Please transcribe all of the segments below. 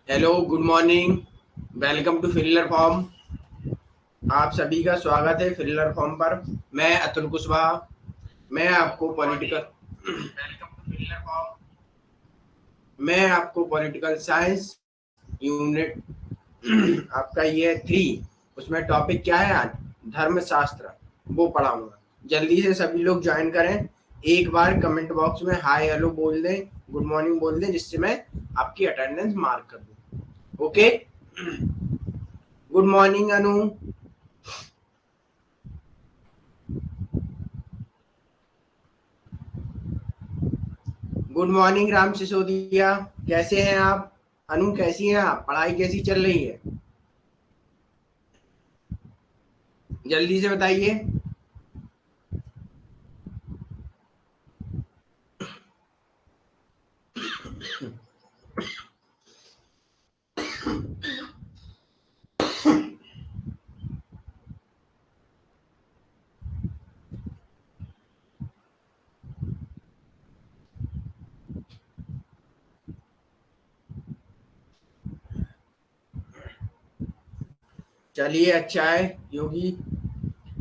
Hello, good morning. Welcome to filler form. आप सभी का स्वागत है फिलर फॉर्म पर। मैं अतुल कुशवाहा। मैं आपको political welcome to filler form. मैं आपको पॉलिटिकल साइंस यूनिट आपका ये 3, उसमें टॉपिक क्या है आज? धर्मशास्त्र, वो पढ़ाऊंगा। जल्दी से सभी लोग ज्वाइन करें। एक बार कमेंट बॉक्स में हाय हेलो बोल दें, गुड मॉर्निंग बोल दें, जिससे मैं आपकी अटेंडेंस मार्क कर दूं। Okay, good morning Anu. Good morning Ram Sisodiya. कैसे हैं आप? अनु कैसी हैं आप? पढ़ाई कैसी चल रही है? जल्दी से बताइए। चलिए, अच्छा है योगी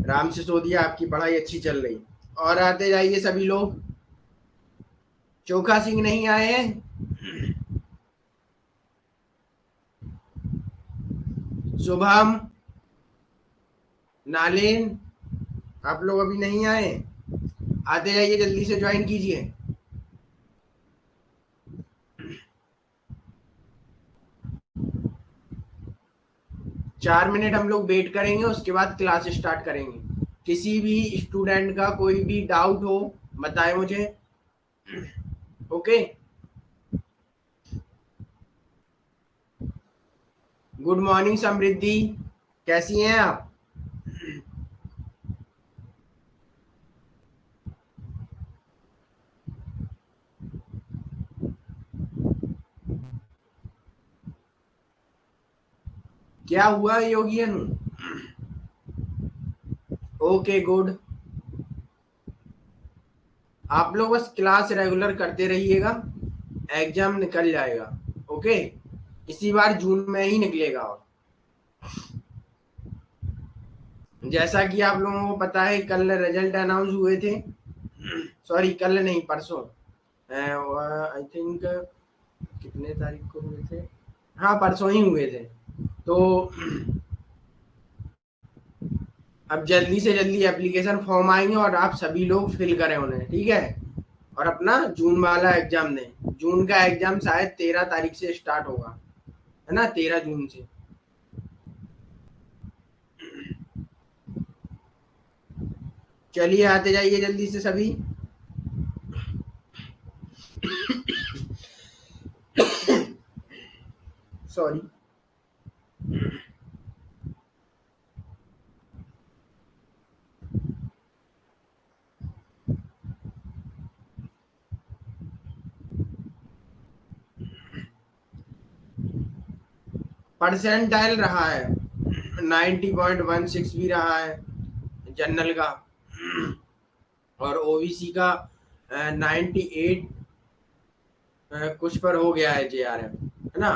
राम सिसोदिया, आपकी पढ़ाई अच्छी चल रही। और आते जाइए सभी लोग। चोखा सिंह नहीं आए हैं? शुभम, नालिन, आप लोग अभी नहीं आए? आते जाइए, जल्दी से ज्वाइन कीजिए। 4 मिनट हम लोग वेट करेंगे, उसके बाद क्लास स्टार्ट करेंगे। किसी भी स्टूडेंट का कोई भी डाउट हो, बताए मुझे। ओके। गुड मॉर्निंग समृद्धि, कैसी हैं आप? क्या हुआ योगी अनु? Okay, good. आप लोग बस क्लास रेगुलर करते रहिएगा, एग्जाम निकल जाएगा। ओके, इसी बार जून में ही निकलेगा। और जैसा कि आप लोगों को पता है, कल रिजल्ट अनाउंस हुए थे। सॉरी, कल नहीं, परसों। आई थिंक कितने तारीख को हुए थे? हाँ, परसों ही हुए थे। तो अब जल्दी से जल्दी एप्लीकेशन फॉर्म आएंगे और आप सभी लोग फिल करें उन्हें, ठीक है? और अपना जून वाला एग्जाम दें। जून का एग्जाम शायद 13 तारीख से स्टार्ट होगा, है ना? 13 जून से। चलिए, आते जाइए जल्दी से सभी। सॉरी। परसेंटाइल रहा है 90.16 भी रहा है जनरल का। और ओबीसी का 98 कुछ पर हो गया है जेआरएफ, है ना?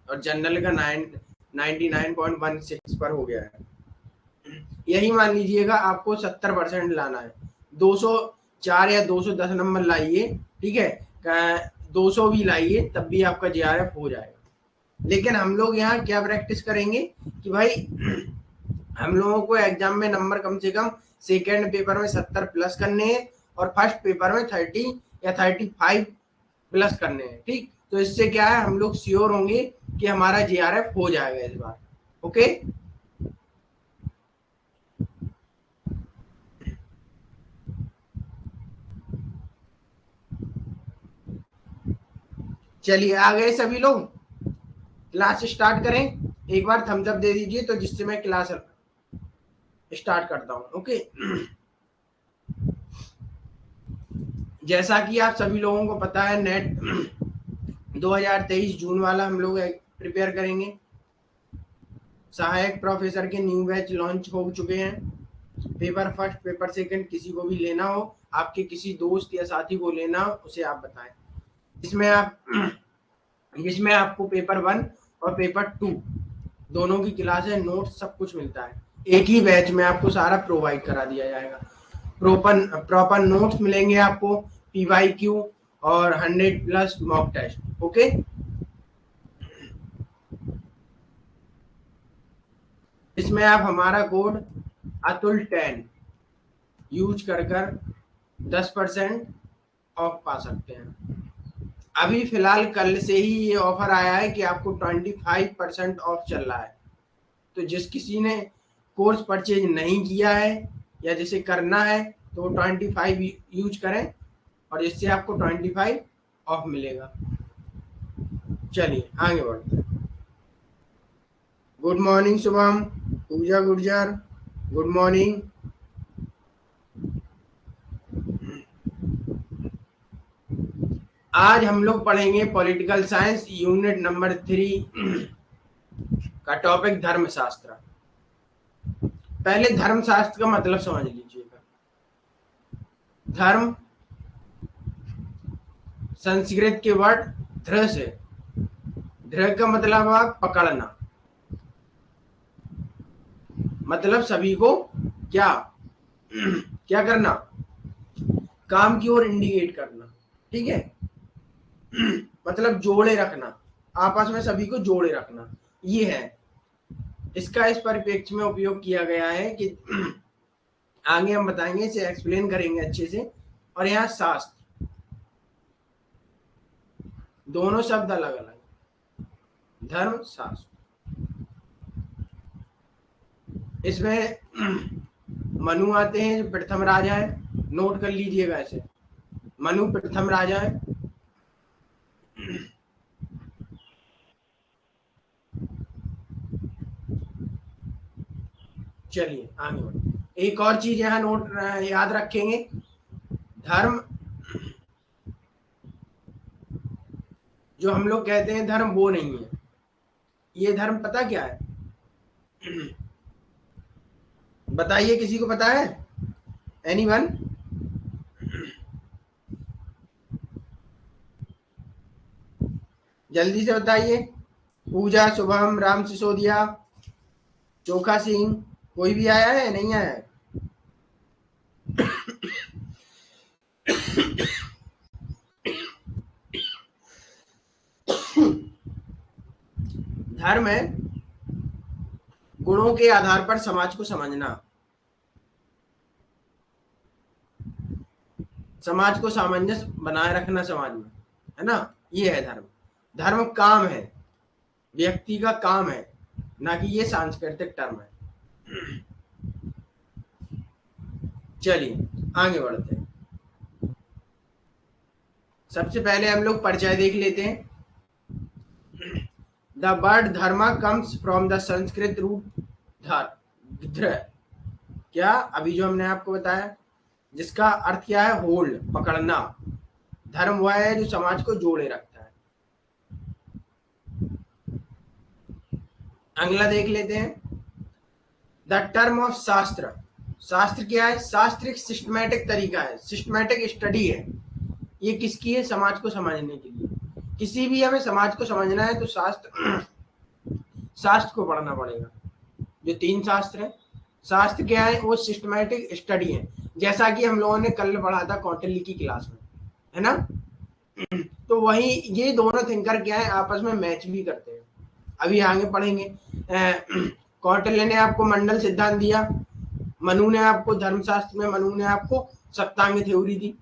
और जनरल का 99.16 पर हो गया है। यही मान लीजिएगा आपको 70% लाना है। 204 या 210 नंबर लाइए, ठीक है? 200 भी लाइए, तब भी आपका जेआरएफ हो जाएगा। लेकिन हम लोग यहाँ क्या प्रैक्टिस करेंगे कि भाई हम लोगों को एग्जाम में नंबर कम से कम सेकेंड पेपर में 70 प्लस करने हैं, और फर्स्ट पेपर में 30 या 35 प्लस करने हैं, ठीक? तो इससे क्या है, हम लोग श्योर होंगे कि हमारा जेआरएफ हो जाएगा इस बार। ओके, चलिए आ गए सभी लोग। क्लास स्टार्ट करें। एक बार थम्स अप दे दीजिए, तो जिससे मैं क्लास स्टार्ट करता हूँ। ओके, जैसा कि आप सभी लोगों को पता है, नेट 2023 जून वाला हम लोग प्रिपेयर करेंगे। सहायक प्रोफेसर के न्यू बैच लॉन्च हो चुके हैं। पेपर फर्स्ट, पेपर सेकंड किसी को भी लेना हो, आपके किसी दोस्त या साथी को लेना हो, उसे आप बताएं। इसमें आप इसमें आपको पेपर 1 और पेपर 2 दोनों की क्लासें, नोट्स सब कुछ मिलता है। एक ही बैच में आपको सारा प्रोवाइड करा दिया जाएगा। प्रॉपर नोट्स मिलेंगे आपको, PYQ और 100+ मॉक टेस्ट। ओके, इसमें आप हमारा कोड अतुल10 यूज कर 10% ऑफ पा सकते हैं। अभी फिलहाल कल से ही ये ऑफर आया है कि आपको 25% ऑफ चल रहा है। तो जिस किसी ने कोर्स परचेज नहीं किया है या जिसे करना है तो वो 25 यूज करें और इससे आपको 25 ऑफ मिलेगा। चलिए आगे बढ़ते हैं। गुड मॉर्निंग शुभम, पूजा गुर्जर, गुड मॉर्निंग। आज हम लोग पढ़ेंगे पॉलिटिकल साइंस यूनिट नंबर 3 का टॉपिक धर्मशास्त्र। पहले धर्मशास्त्र का मतलब समझ लीजिएगा। धर्म संस्कृत के वर्ड ध्र से, ध्र का मतलब है पकड़ना, मतलब सभी को क्या क्या करना, काम की ओर इंडिकेट करना। ठीक है, मतलब जोड़े रखना, आपस में सभी को जोड़े रखना, ये है। इसका इस परिप्रेक्ष्य में उपयोग किया गया है कि आगे हम बताएंगे, इसे एक्सप्लेन करेंगे अच्छे से। और यहाँ शास्त्र, दोनों शब्द अलग अलग, धर्म शास्त्र। इसमें मनु आते हैं जो प्रथम राजा है, नोट कर लीजिएगा ऐसे, मनु प्रथम राजा है। चलिए आगे बढ़ते। एक और चीज यहाँ नोट याद रखेंगे, धर्म जो हम लोग कहते हैं धर्म वो नहीं है। ये धर्म पता क्या है? बताइए, किसी को पता है? एनीवन? जल्दी से बताइए। पूजा, शुभम, राम सिसोदिया, चोखा सिंह, कोई भी आया है? नहीं आया है? धर्म है गुणों के आधार पर समाज को समझना, समाज को सामंजस्य बनाए रखना समाज में, है ना? ये है धर्म। धर्म काम है, व्यक्ति का काम है, ना कि ये सांस्कृतिक टर्म है। चलिए आगे बढ़ते हैं। सबसे पहले हम लोग परिचय देख लेते हैं। The word dharma comes from the Sanskrit root dhar, क्या अभी जो हमने आपको बताया, जिसका अर्थ क्या है? होल्ड, पकड़ना। धर्म वह है जो समाज को जोड़े रखता है। अगला देख लेते हैं, द टर्म ऑफ शास्त्र। शास्त्र क्या है? शास्त्र एक सिस्टमैटिक तरीका है, सिस्टमैटिक स्टडी है। ये किसकी है? समाज को समझने के लिए। किसी भी हमें समाज को समझना है तो शास्त्र को पढ़ना पड़ेगा। जो 3 शास्त्र है, शास्त्र क्या है? वो सिस्टमैटिक स्टडी है, जैसा कि हम लोगों ने कल पढ़ा था कौटिल्य की क्लास में, है ना? तो वही ये दोनों थिंकर क्या है, आपस में मैच भी करते हैं। अभी आगे पढ़ेंगे। कौटिल्य ने आपको मंडल सिद्धांत दिया, मनु ने आपको धर्मशास्त्र में, मनु ने आपको सप्तांग थ्योरी दी,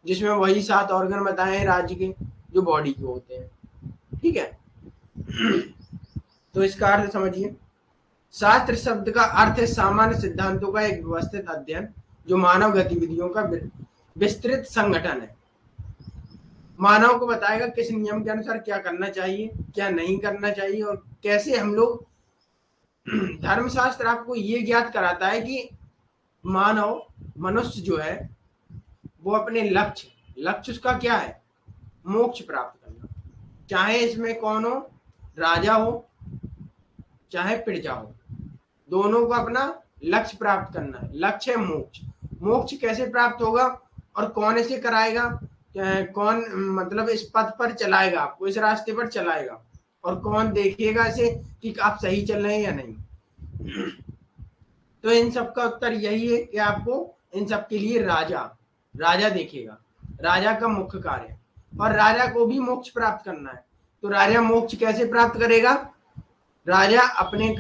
जिसमें वही 7 ऑर्गन बताए हैं राज्य के, जो बॉडी के होते हैं। ठीक है, तो इसका अर्थ समझिए। शास्त्र शब्द का अर्थ है सामान्य सिद्धांतों का एक व्यवस्थित अध्ययन, जो मानव गतिविधियों का विस्तृत संगठन है। मानव को बताएगा किस नियम के अनुसार क्या करना चाहिए, क्या नहीं करना चाहिए, और कैसे हम लोग। धर्मशास्त्र आपको ये ज्ञात कराता है कि मानव, मनुष्य जो है वो अपने लक्ष्य उसका क्या है? मोक्ष प्राप्त करना। चाहे इसमें कौन हो, राजा हो चाहे प्रजा हो, दोनों को अपना लक्ष्य प्राप्त करना है। लक्ष्य है मोक्ष। मोक्ष कैसे प्राप्त होगा और कौन इसे कराएगा? कौन मतलब इस पथ पर चलाएगा आपको, इस रास्ते पर चलाएगा? और कौन देखेगा इसे कि आप सही चल रहे हैं या नहीं। तो इन सब का उत्तर यही है कि आपको इन सब के लिए राजा राजा देखेगा, राजा का मुख्य कार्य। और राजा को भी मोक्ष प्राप्त करना है, तो राजा मोक्ष कैसे प्राप्त करेगा? राजा अपने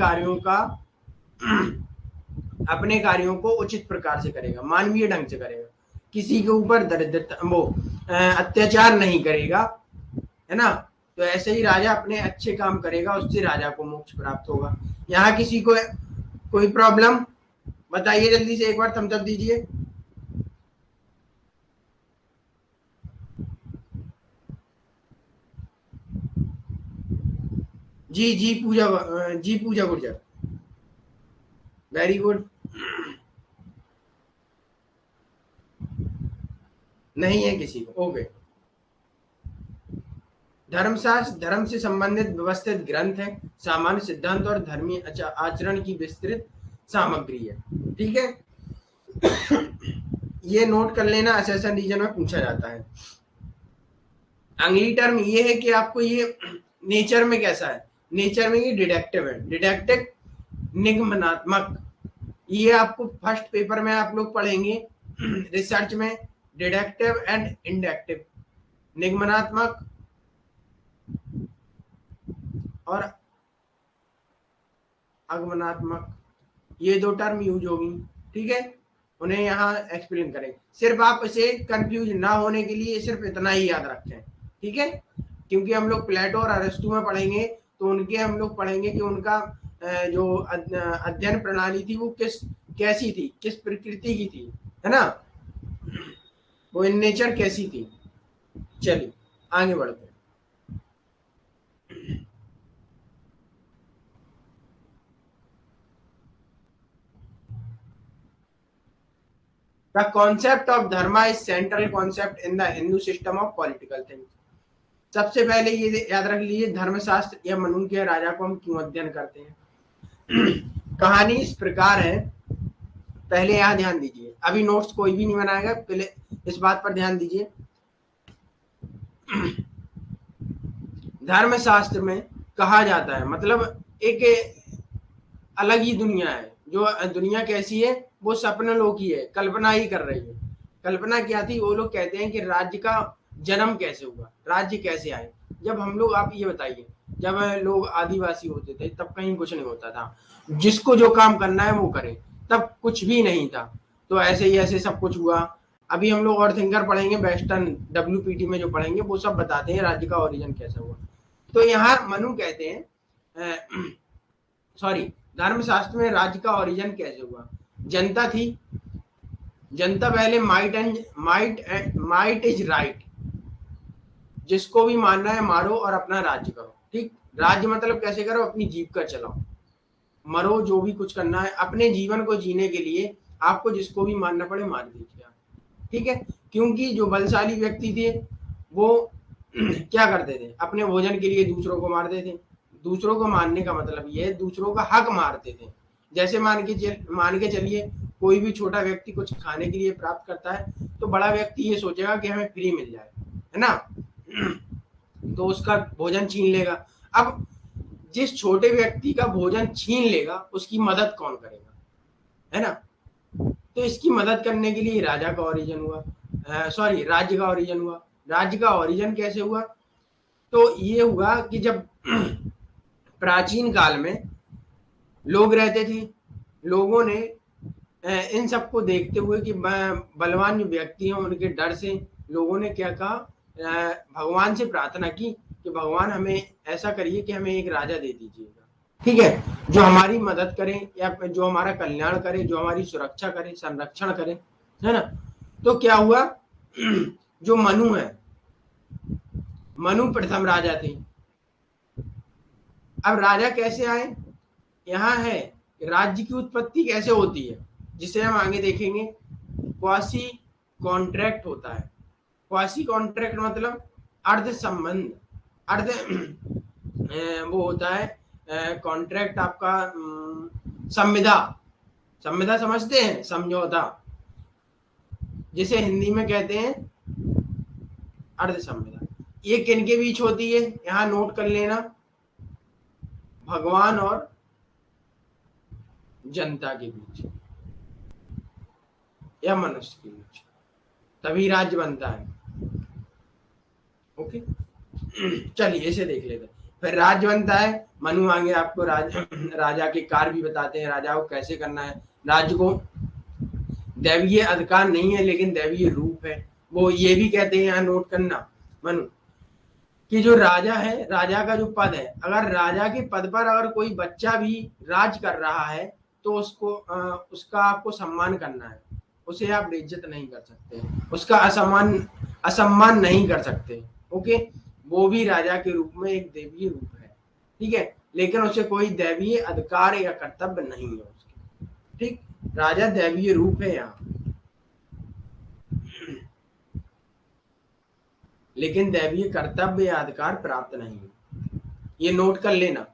कार्यों को उचित प्रकार से करेगा, मानवीय ढंग से करेगा, किसी के ऊपर दरिद्रता वो अत्याचार नहीं करेगा, है ना। तो ऐसे ही राजा अपने अच्छे काम करेगा, उससे राजा को मोक्ष प्राप्त होगा। यहाँ किसी को कोई प्रॉब्लम बताइए, जल्दी से एक बार थम्स अप दीजिए। जी पूजा गुर्जर, वेरी गुड। नहीं है किसी को, ओके। धर्मशास्त्र धर्म से संबंधित व्यवस्थित ग्रंथ है, सामान्य सिद्धांत और धर्मीय आचरण की विस्तृत सामग्री है। ठीक है, ये नोट कर लेना, असेसन रीजन में पूछा जाता है। अगली टर्म ये है कि आपको ये नेचर में कैसा है, नेचर में ये डिडक्टिव है, डिडक्टिव निगमनात्मक। ये आपको फर्स्ट पेपर में आप लोग पढ़ेंगे रिसर्च में, डिडक्टिव एंड इंडक्टिव, निगमनात्मक और आगमनात्मक, ये दो टर्म यूज होगी। ठीक है, उन्हें यहाँ एक्सप्लेन करें, सिर्फ आप इसे कंफ्यूज ना होने के लिए सिर्फ इतना ही याद रखें। ठीक है, क्योंकि हम लोग प्लेटो और अरिस्टो में पढ़ेंगे, तो उनके हम लोग पढ़ेंगे कि उनका जो अध्ययन प्रणाली थी वो कैसी थी, किस प्रकृति की थी, है ना, वो इन नेचर कैसी थी। चलिए आगे बढ़ते हैं। The concept of dharma is central concept in the Hindu system of political things. सबसे पहले ये याद रख लीजिए, धर्मशास्त्र या मनु के राजा को हम क्यों अध्ययन करते हैं। कहानी इस प्रकार है, पहले यहाँ ध्यान दीजिए, अभी नोट्स कोई भी नहीं बनाएगा, पहले इस बात पर ध्यान दीजिए। धर्मशास्त्र में कहा जाता है, मतलब एक अलग ही दुनिया है, जो दुनिया कैसी है, वो सपने लोग ही है, कल्पना ही कर रही है। कल्पना क्या थी, वो लोग कहते हैं कि राज्य का जन्म कैसे हुआ, राज्य कैसे आए। जब हम लोग, आप ये बताइए, जब लोग आदिवासी होते थे तब कहीं कुछ नहीं होता था, जिसको जो काम करना है वो करे, तब कुछ भी नहीं था। तो ऐसे ही ऐसे सब कुछ हुआ। अभी हम लोग और थिंकर पढ़ेंगे, वेस्टर्न WPT में जो पढ़ेंगे वो सब बताते हैं राज्य का ओरिजिन कैसा हुआ। तो यहाँ मनु कहते हैं, सॉरी, धर्मशास्त्र में राज्य का ओरिजिन कैसे हुआ। जनता थी, जनता पहले माइट इज राइट, जिसको भी मानना है मारो और अपना राज्य करो। ठीक, राज्य मतलब कैसे करो, अपनी जीविका चलाओ, मरो, जो भी कुछ करना है अपने जीवन को जीने के लिए आपको जिसको भी मारना पड़े मार दीजिए। ठीक है, क्योंकि जो बलशाली व्यक्ति थे वो क्या करते थे, अपने भोजन के लिए दूसरों को मारते थे। दूसरों को मारने का मतलब ये है, दूसरों का हक मारते थे। जैसे मान के चलिए, कोई भी छोटा व्यक्ति कुछ खाने के लिए प्राप्त करता है, तो बड़ा व्यक्ति ये सोचेगा कि हमें फ्री मिल जाए, है ना, तो उसका भोजन छीन लेगा। अब जिस छोटे व्यक्ति का भोजन छीन लेगा उसकी मदद कौन करेगा, है ना। तो इसकी मदद करने के लिए राजा का ओरिजिन हुआ, सॉरी, राज्य का ओरिजिन हुआ। राज्य का ओरिजिन कैसे हुआ, तो ये हुआ कि जब प्राचीन काल में लोग रहते थे, लोगों ने इन सबको देखते हुए कि बलवान जो व्यक्ति हैं उनके डर से लोगों ने क्या कहा, भगवान से प्रार्थना की कि भगवान हमें ऐसा करिए कि हमें एक राजा दे दीजिएगा, ठीक है, जो हमारी मदद करे या जो हमारा कल्याण करे, जो हमारी सुरक्षा करे, संरक्षण करे, है ना। तो क्या हुआ, जो मनु है, मनु प्रथम राजा थे। अब राजा कैसे आए, यहाँ है राज्य की उत्पत्ति कैसे होती है, जिसे हम आगे देखेंगे। क्वासी कॉन्ट्रैक्ट होता है। क्वासी कॉन्ट्रैक्ट मतलब अर्ध संबंध, अर्ध वो होता है कॉन्ट्रैक्ट आपका, संविदा, संविदा समझते हैं, समझौता, जिसे हिंदी में कहते हैं अर्ध संविदा। ये किनके बीच होती है, यहाँ नोट कर लेना, भगवान और जनता के बीच या मनुष्य के बीच, तभी राज्य बनता है। ओके, चलिए इसे देख लेते हैं। फिर राज्य बनता है, मनु आगे आपको राजा के कार्य भी बताते हैं, राजा को कैसे करना है। राज्य को दैवीय अधिकार नहीं है लेकिन दैवीय रूप है। वो ये भी कहते हैं, यहाँ नोट करना मनु, कि जो राजा है, राजा का जो पद है, अगर राजा के पद पर अगर कोई बच्चा भी राज कर रहा है तो उसको उसका आपको सम्मान करना है, उसे आप बेइज्जत नहीं कर सकते, उसका असम्मान नहीं कर सकते। ओके, वो भी राजा के रूप में एक दैवीय रूप है, ठीक है, लेकिन उसे कोई दैवीय अधिकार या कर्तव्य नहीं है उसके, ठीक। राजा दैवीय रूप है यहाँ, लेकिन दैवीय कर्तव्य या अधिकार प्राप्त नहीं है, ये नोट कर लेना।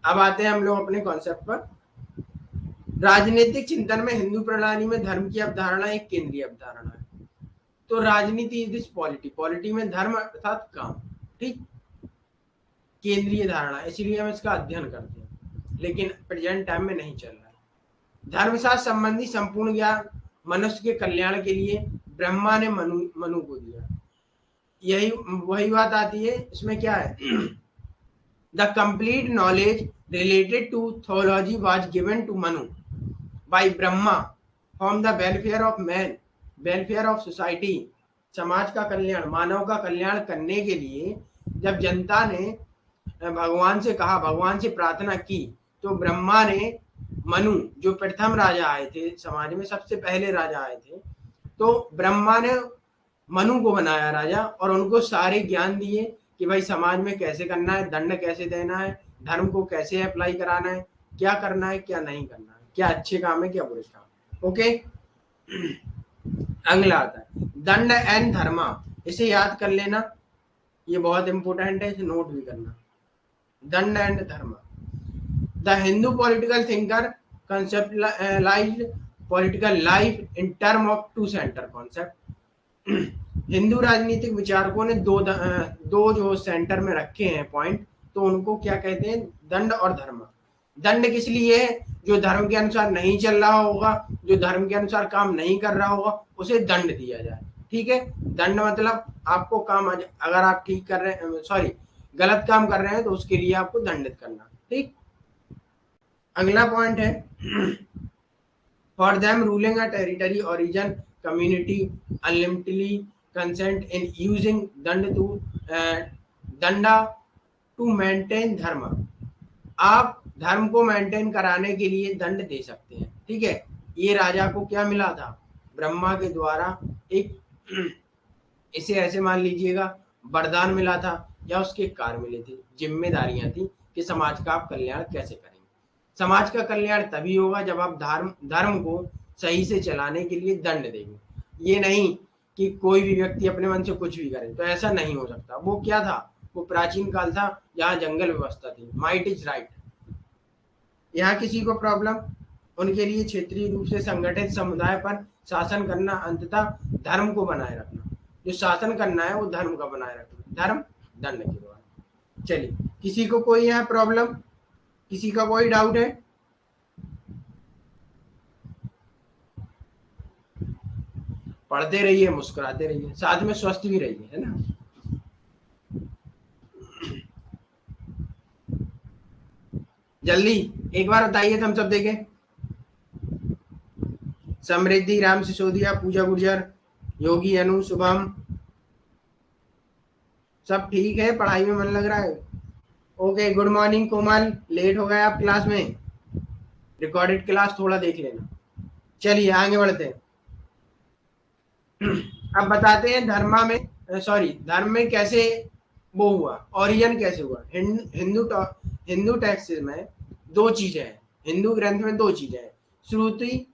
अब आते हैं हम लोग अपने कॉन्सेप्ट पर। राजनीतिक चिंतन में हिंदू प्रणाली में धर्म की अवधारणा एक केंद्रीय अवधारणा है। तो राजनीति इज दिस पॉलिटी, पॉलिटी में धर्म अर्थात काम, ठीक, केंद्रीय धारणा, इसलिए हम इसका अध्ययन करते हैं, लेकिन प्रेजेंट टाइम में नहीं चल रहा है। धर्मशास्त्र संबंधी संपूर्ण ज्ञान मनुष्य के कल्याण के लिए ब्रह्मा ने मनु को दिया। यही वही बात आती है इसमें, क्या है, the complete knowledge related to theology was given to Manu by Brahma from the welfare of man, welfare of society, समाज का कल्याण, मानव का कल्याण करने के लिए जब जनता ने भगवान से कहा, भगवान से प्रार्थना की, तो ब्रह्मा ने मनु, जो प्रथम राजा आए थे समाज में, सबसे पहले राजा आए थे, तो ब्रह्मा ने मनु को बनाया राजा और उनको सारे ज्ञान दिए कि भाई समाज में कैसे करना है, दंड कैसे देना है, धर्म को कैसे अप्लाई कराना है, क्या करना है क्या नहीं करना है, क्या अच्छे काम है क्या बुरे काम। ओके, अगला आता है दंड एंड धर्मा, इसे याद कर लेना, ये बहुत इंपॉर्टेंट है, इसे नोट भी करना। दंड and Dharma, the Hindu political thinker conceptualized political life in term of two center concept। Hindu राजनीतिक विचारकों ने दो जो सेंटर में रखे हैं पॉइंट, तो उनको क्या कहते हैं, दंड और धर्म। दंड किस लिए है, जो धर्म के अनुसार नहीं चल रहा होगा, जो धर्म के अनुसार काम नहीं कर रहा होगा, उसे दंड दिया जाए, ठीक है। दंड मतलब आपको काम, अगर आप ठीक कर रहे हैं, सॉरी गलत काम कर रहे हैं तो उसके लिए आपको दंडित करना, ठीक। अगला पॉइंट है for them ruling a territory origin community unlimitedly consent in using danda to maintain dharma, आप धर्म को मेंटेन कराने के लिए दंड दे सकते हैं, ठीक है। ये राजा को क्या मिला था, ब्रह्मा के द्वारा एक इसे ऐसे मान लीजिएगा वरदान मिला था, या उसके कार्य मिले थे, जिम्मेदारियां थी कि समाज का आप कल्याण कैसे करेंगे। समाज का कल्याण तभी होगा जब आप धर्म को सही से चलाने के लिए दंड देंगे। ये नहीं कि कोई भी व्यक्ति अपने मन से कुछ भी करे, तो ऐसा नहीं हो सकता। वो क्या था, वो प्राचीन काल था जहाँ जंगल व्यवस्था थी, माइट इज राइट। यहाँ किसी को प्रॉब्लम, उनके लिए क्षेत्रीय रूप से संगठित समुदाय पर शासन करना, अंततः धर्म को बनाए रखना, जो शासन करना है वो धर्म का बनाए रखना, धर्म दंड के द्वारा। चलिए, किसी को कोई यहाँ प्रॉब्लम, किसी का कोई डाउट है? पढ़ते रहिए, मुस्कुराते रहिए, साथ में स्वस्थ भी रहिए, है ना। जल्दी एक बार बताइए, हम सब देखें। समृद्धि, राम सिसोदिया, पूजा गुर्जर, योगी, अनु, शुभम, सब ठीक है, पढ़ाई में मन लग रहा है? ओके, गुड मॉर्निंग कोमल, लेट हो गए आप क्लास में, रिकॉर्डेड क्लास थोड़ा देख लेना। चलिए आगे बढ़ते हैं। अब बताते हैं धर्म में कैसे वो हुआ, ओरिजिन कैसे हुआ। हिंदू टेक्स्ट में दो चीजें हैं, हिंदू ग्रंथ में दो चीजें हैं, श्रुति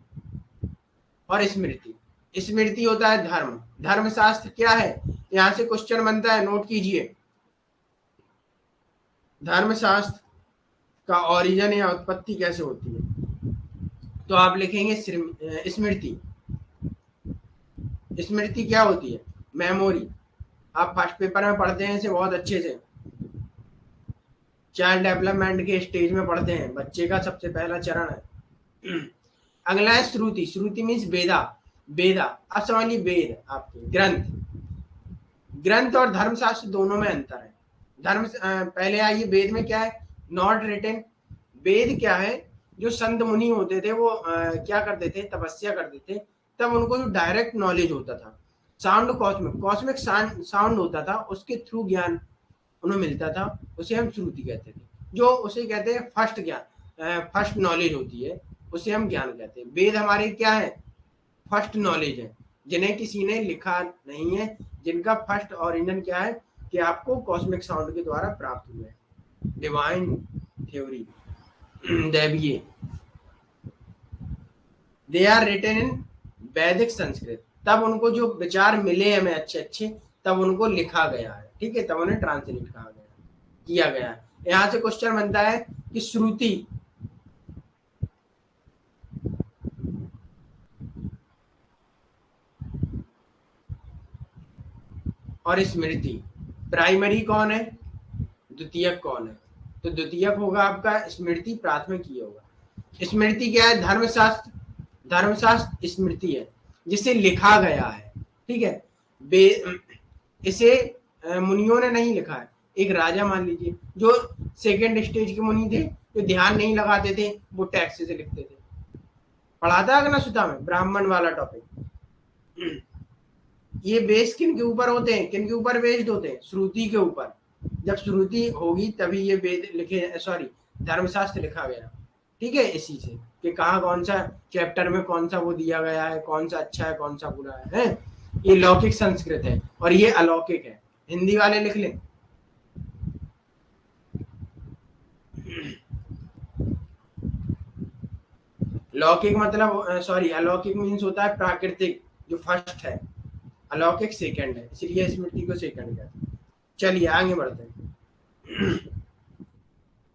और स्मृति। स्मृति होता है धर्म, धर्मशास्त्र क्या है, यहां से क्वेश्चन बनता है, नोट कीजिए। धर्मशास्त्र का ओरिजिन या उत्पत्ति कैसे होती है, तो आप लिखेंगे स्मृति। स्मृति क्या होती है? मेमोरी। आप फर्स्ट पेपर में पढ़ते हैं इसे बहुत अच्छे से, चाइल्ड डेवलपमेंट के स्टेज में पढ़ते हैं, बच्चे का सबसे पहला चरण है। अगला है श्रुति। श्रुति मीन्स वेदा। वेदा, अब समझिए वेद आपके ग्रंथ। ग्रंथ और धर्मशास्त्र दोनों में अंतर है। पहले आइए वेद में क्या है? Not written. वेद क्या है? जो संत मुनि होते थे वो क्या करते थे? तपस्या करते थे, तब उनको जो डायरेक्ट नॉलेज होता था, साउंड कॉस्मिक कॉस्मिक साउंड होता था, उसके थ्रू ज्ञान उन्हें मिलता था, उसे हम श्रुति कहते थे। जो उसे कहते हैं फर्स्ट ज्ञान, फर्स्ट नॉलेज होती है, उसे हम ज्ञान कहते हैं। वेद हमारे क्या है? फर्स्ट नॉलेज है, जिन्हें किसी ने लिखा नहीं है, जिनका फर्स्ट ओरिजिन क्या है कि आपको कॉस्मिक साउंड के द्वारा प्राप्त हुए हैं। डिवाइन थ्योरी, दैवीय, दे आर रिटन इन वैदिक संस्कृत। तब उनको जो विचार मिले हमें अच्छे अच्छे, तब उनको लिखा गया है, ठीक है, तब उन्हें ट्रांसलेट कहा गया, किया गया है। यहाँ से क्वेश्चन बनता है कि श्रुति और स्मृति प्राइमरी कौन है, द्वितीयक कौन है? तो द्वितीयक होगा आपका स्मृति, प्राथमिक ये होगा। स्मृति क्या है? धर्मशास्त्र। धर्मशास्त्र स्मृति है जिसे लिखा गया है, ठीक है। इसे मुनियों ने नहीं लिखा है। एक राजा मान लीजिए, जो सेकेंड स्टेज के मुनि थे, जो ध्यान नहीं लगाते थे, वो टेक्स्ट से लिखते थे। पढ़ा था अगला सुता में, ब्राह्मण वाला टॉपिक। ये बेस किन के ऊपर होते हैं? किन के ऊपर बेस्ड होते हैं? श्रुति के ऊपर। जब श्रुति होगी तभी ये वेद लिखे, सॉरी धर्मशास्त्र लिखा गया, ठीक है। इसी से कि कहाँ कौन सा चैप्टर में कौन सा वो दिया गया है, कौन सा अच्छा है कौन सा बुरा है। ये लौकिक संस्कृत है और ये अलौकिक है। हिंदी वाले लिख लें। लौकिक मतलब सॉरी अलौकिक मीन्स होता है प्राकृतिक, जो फर्स्ट है। अलौकिक सेकंड है, इसलिए स्मृति को सेकंड कहते हैं। चलिए आगे बढ़ते हैं।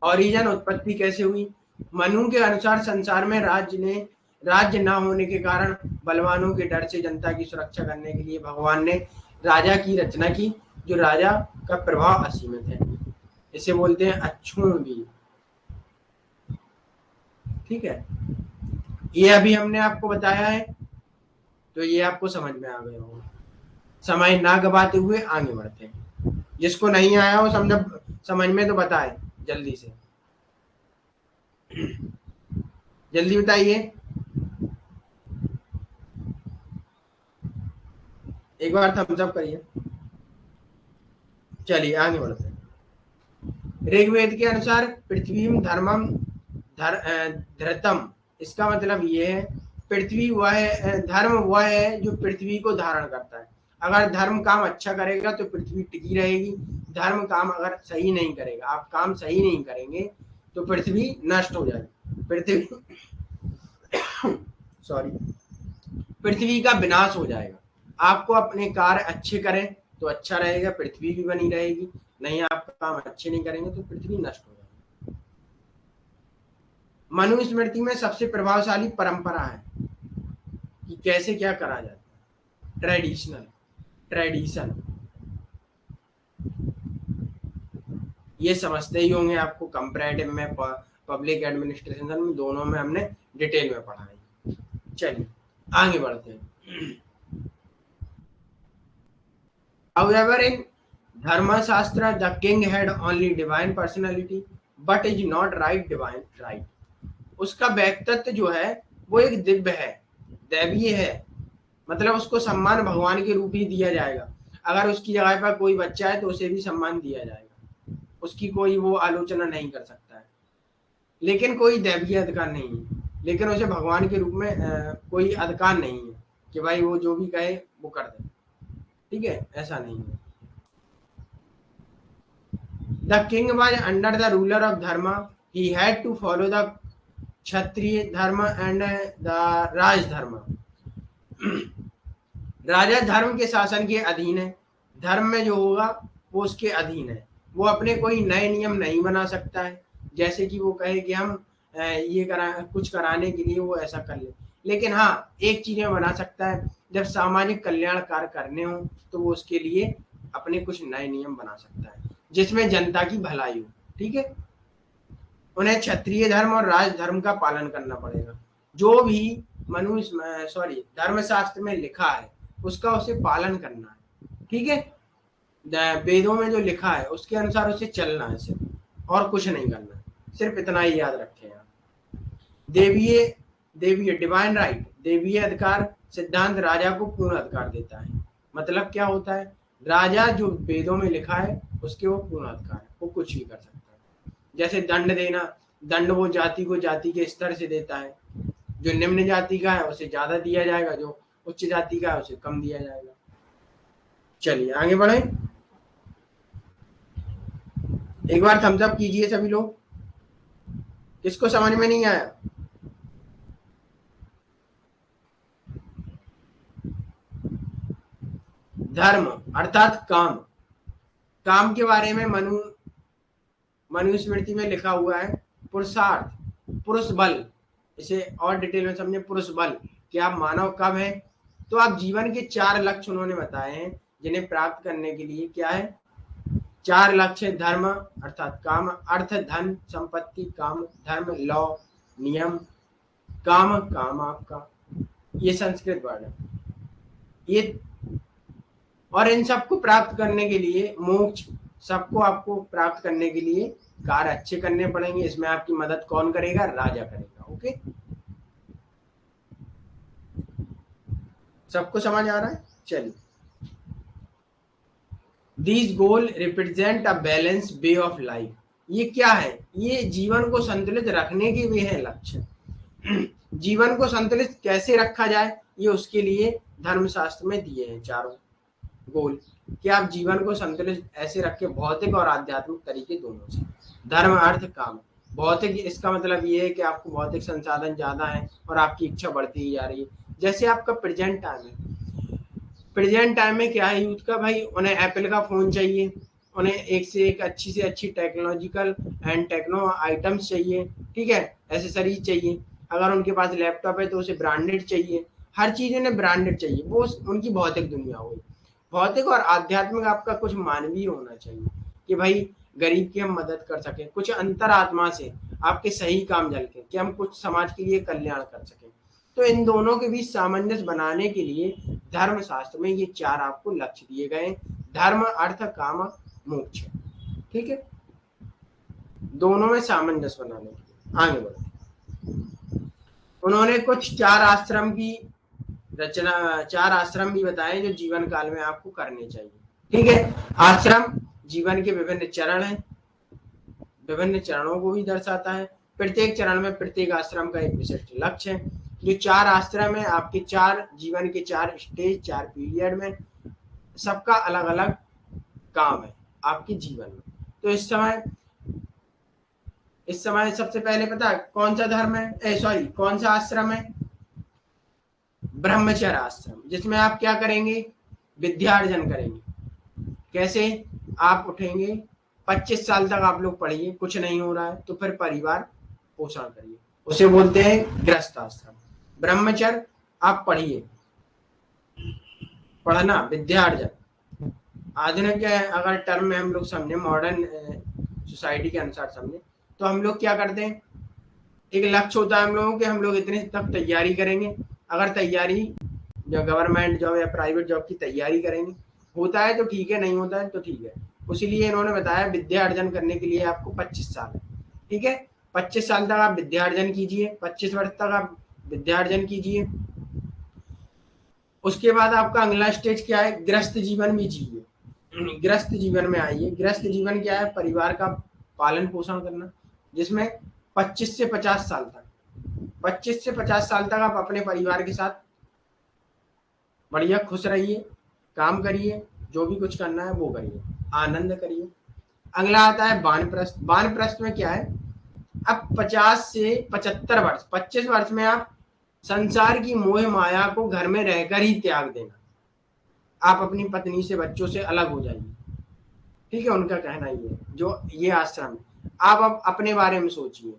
ओरिजिन, उत्पत्ति कैसे हुई? मनु के अनुसार संसार में राज्य न होने के कारण बलवानों के डर से जनता की सुरक्षा करने के लिए भगवान ने राजा की रचना की, जो राजा का प्रभाव असीमित है। इसे बोलते हैं अक्षुण भी, ठीक है। ये अभी हमने आपको बताया है, तो ये आपको समझ में आ गया होगा। समय ना गवाते हुए आगे बढ़ते हैं। जिसको नहीं आया हो समझ में तो बताए जल्दी से, जल्दी बताइए। एक बार थम्स अप करिए। चलिए आगे बढ़ते हैं। ऋग्वेद के अनुसार पृथ्वी धर्मम धृतम, इसका मतलब ये है पृथ्वी वह है, धर्म वह है जो पृथ्वी को धारण करता है। अगर धर्म काम अच्छा करेगा तो पृथ्वी टिकी रहेगी। धर्म काम अगर सही नहीं करेगा, आप काम सही नहीं करेंगे, तो पृथ्वी नष्ट हो जाएगी। पृथ्वी सॉरी पृथ्वी का विनाश हो जाएगा। आपको अपने कार्य अच्छे करें तो अच्छा रहेगा, पृथ्वी भी बनी रहेगी। नहीं, आप काम अच्छे नहीं करेंगे तो पृथ्वी नष्ट हो जाएगी। मनुस्मृति में सबसे प्रभावशाली परंपरा है कि कैसे क्या करा जाता है। ट्रेडिशन ये समझते ही होंगे, आपको कंपैरेटिव में, पब्लिक एडमिनिस्ट्रेशन में, दोनों में हमने डिटेल में पढ़ा है। चलिए आगे बढ़ते हैं। However, in Dharmashastra, the king had only divine personality, but is not right divine right. उसका व्यक्तित्व जो है वो एक दिव्य है, दैवीय है, मतलब उसको सम्मान भगवान के रूप ही दिया जाएगा। अगर उसकी जगह पर कोई बच्चा है तो उसे भी सम्मान दिया जाएगा, उसकी कोई वो आलोचना नहीं कर सकता है, लेकिन कोई दैवीय अधिकार नहीं है। लेकिन उसे भगवान के रूप में कोई अधिकार नहीं है कि भाई वो जो भी कहे वो कर दे, ठीक है, ऐसा नहीं है। The king was under the ruler of dharma. He had to follow the क्षत्रिय धर्म एंड द राज धर्म। राजा धर्म के शासन के अधीन है, धर्म में जो होगा वो उसके अधीन है। वो अपने कोई नए नियम नहीं बना सकता है, जैसे कि वो कहे कि हम ये कुछ कराने के लिए वो ऐसा कर ले। लेकिन हाँ, एक चीज में बना सकता है, जब सामाजिक कल्याण कार्य करने हो तो वो उसके लिए अपने कुछ नए नियम बना सकता है जिसमें जनता की भलाई हो। ठीक है, उन्हें क्षत्रिय धर्म और राज धर्म का पालन करना पड़ेगा। जो भी धर्मशास्त्र में लिखा है उसका उसे पालन करना है। ठीक है, वेदों में जो लिखा है उसके अनुसार उसे चलना है, सिर्फ और कुछ नहीं करना है। सिर्फ इतना ही याद रखें आप। देवीय देवीय डिवाइन राइट, देवीय अधिकार सिद्धांत राजा को पूर्ण अधिकार देता है। मतलब क्या होता है, राजा जो वेदों में लिखा है उसके वो पूर्ण अधिकार है, वो कुछ भी कर सकता है। जैसे दंड देना, दंड वो जाति को जाति के स्तर से देता है। जो निम्न जाति का है उसे ज्यादा दिया जाएगा, जो उच्च जाति का है उसे कम दिया जाएगा। चलिए आगे बढ़े। एक बार थम्स अप कीजिए सभी लोग, किसको समझ में नहीं आया। धर्म अर्थात काम, काम के बारे में मनुस्मृति में लिखा हुआ है। पुरुषार्थ, पुरुष बल, इसे और डिटेल में समझे। पुरुष बल कि आप मानव कब है, तो आप जीवन के 4 लक्ष्य उन्होंने बताए हैं जिन्हें प्राप्त करने के लिए क्या है, 4 लक्ष्य। धर्म अर्थात काम, अर्थ धन संपत्ति, काम धर्म, लॉ नियम, काम काम आपका, ये संस्कृत वर्ड है ये। और इन सबको प्राप्त करने के लिए मोक्ष, सबको आपको प्राप्त करने के लिए कार्य अच्छे करने पड़ेंगे। इसमें आपकी मदद कौन करेगा, राजा करेगा। ओके, सबको समझ आ रहा है। चलिए, These goal represent a balanced way of life। ये क्या है, ये जीवन को संतुलित रखने के वे हैं लक्ष्य। जीवन को संतुलित कैसे रखा जाए, ये उसके लिए धर्मशास्त्र में दिए हैं चारों गोल, कि आप जीवन को संतुलित ऐसे रखें भौतिक और आध्यात्मिक तरीके दोनों से। धर्म अर्थ काम, भौतिक इसका मतलब ये है कि आपको भौतिक संसाधन ज्यादा है और आपकी इच्छा बढ़ती ही जा रही है। जैसे आपका प्रेजेंट टाइम है, प्रेजेंट टाइम में क्या है यूथ का, भाई उन्हें एप्पल का फोन चाहिए, उन्हें एक से एक अच्छी से अच्छी टेक्नोलॉजिकल एंड टेक्नो आइटम्स चाहिए। ठीक है, एसेसरीज चाहिए। अगर उनके पास लैपटॉप है तो उसे ब्रांडेड चाहिए, हर चीज उन्हें ब्रांडेड चाहिए। वो उनकी भौतिक दुनिया हुई। भौतिक और आध्यात्मिक आपका कुछ मानवीय होना चाहिए कि भाई गरीब की हम मदद कर सके, कुछ अंतरात्मा से आपके सही काम झलके कि हम कुछ समाज के लिए कल्याण कर सके। तो इन दोनों के बीच सामंजस्य बनाने के लिए धर्मशास्त्र में ये 4 आपको लक्ष्य दिए गए, धर्म अर्थ काम मोक्ष। ठीक है, दोनों में सामंजस्य बनाने के लिए आगे बढ़ो। उन्होंने कुछ 4 आश्रम की रचना, 4 आश्रम भी बताए जो जीवन काल में आपको करने चाहिए। ठीक है, आश्रम जीवन के विभिन्न चरण हैं, विभिन्न चरणों को भी दर्शाता है। प्रत्येक चरण में प्रत्येक आश्रम का एक विशिष्ट लक्ष्य है। जो 4 आश्रम है आपके 4 जीवन के 4 स्टेज, 4 पीरियड में, सबका अलग अलग काम है आपके जीवन में। तो इस समय सबसे पहले पता है कौन सा धर्म है, कौन सा आश्रम है, ब्रह्मचर्य आश्रम, जिसमें आप क्या करेंगे, विद्यार्जन करेंगे। कैसे, आप उठेंगे 25 साल तक आप लोग पढ़िए, कुछ नहीं हो रहा है तो फिर परिवार पोषण करिए, उसे बोलते हैं गृहस्थ आश्रम। ब्रह्मचर्य आप पढ़िए, पढ़ना विद्यार्जन। आधुनिक अगर टर्म में हम लोग समझे, मॉडर्न सोसाइटी के अनुसार समझे, तो हम लोग क्या करते हैं, एक लक्ष्य होता है हम लोगों के, हम लोग इतने तक तैयारी करेंगे। अगर तैयारी जो गवर्नमेंट जॉब या प्राइवेट जॉब की तैयारी करेंगे, होता है तो ठीक है, नहीं होता है तो ठीक है। उसीलिए इन्होंने बताया विद्या अर्जन करने के लिए आपको 25 साल है। ठीक है, 25 साल तक आप विद्या अर्जन कीजिए, 25 वर्ष तक आप विद्या अर्जन कीजिए। उसके बाद आपका अगला स्टेज क्या है, गृहस्थ जीवन भी जिए। गृहस्थ जीवन में आइए। गृहस्थ जीवन क्या है, परिवार का पालन पोषण करना, जिसमें 25 से 50 साल तक, 25 से 50 साल तक आप अपने परिवार के साथ बढ़िया खुश रहिए, काम करिए, जो भी कुछ करना है वो करिए, आनंद करिए। अगला आता है वानप्रस्थ। वानप्रस्थ में क्या है, अब 50 से 75 वर्ष, 25 वर्ष में आप संसार की मोह माया को घर में रहकर ही त्याग देना। आप अपनी पत्नी से, बच्चों से अलग हो जाइए। ठीक है, उनका कहना ये है, जो ये आश्रम है। आप अब अपने बारे में सोचिए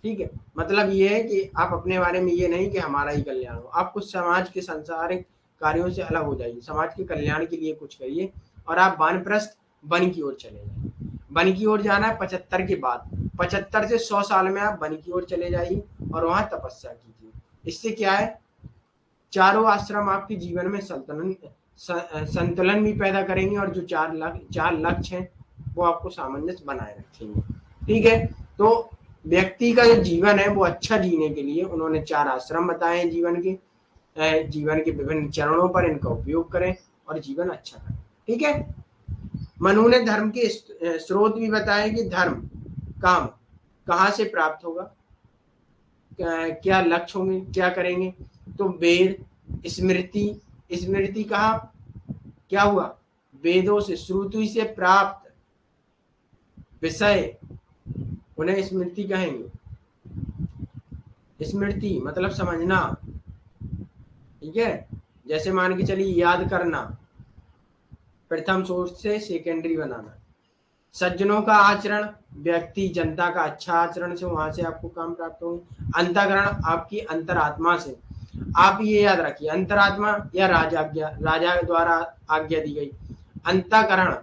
ठीक है, मतलब ये है कि आप अपने बारे में ये नहीं कि हमारा ही कल्याण हो, आप कुछ समाज के सांसारिक कार्यों से अलग हो जाइए, समाज के कल्याण के लिए कुछ करिए और आप वानप्रस्थ वन की ओर चले जाइए। वन की ओर जाना है 75 के बाद, 75 से 100 साल में आप वन की ओर चले जाइए और वहां तपस्या कीजिए। इससे क्या है, चारों आश्रम आपके जीवन में संतुलन भी पैदा करेंगे और जो चार लक्ष्य हैं वो आपको सामंजस्य बनाए रखेंगे। ठीक है, तो व्यक्ति का जो जीवन है वो अच्छा जीने के लिए उन्होंने 4 आश्रम बताए हैं जीवन के विभिन्न चरणों पर इनका उपयोग करें और जीवन अच्छा करें। ठीक है, मनु ने धर्म के स्रोत भी बताए कि धर्म काम कहाँ से प्राप्त होगा, क्या लक्ष्य होंगे, क्या करेंगे। तो वेद, स्मृति, स्मृति कहा, क्या हुआ, वेदों से श्रुति से प्राप्त विषय उन्हें स्मृति कहेंगे। स्मृति मतलब समझना, ठीक है, जैसे मान के चलिए याद करना, प्रथम सोर्स से सेकेंडरी बनाना। सज्जनों का आचरण, व्यक्ति जनता का अच्छा आचरण से वहां से आपको काम प्राप्त होंगे। अंतःकरण आपकी अंतरात्मा से, आप ये याद रखिए, अंतरात्मा या राजा द्वारा आज्ञा दी गई। अंतःकरण,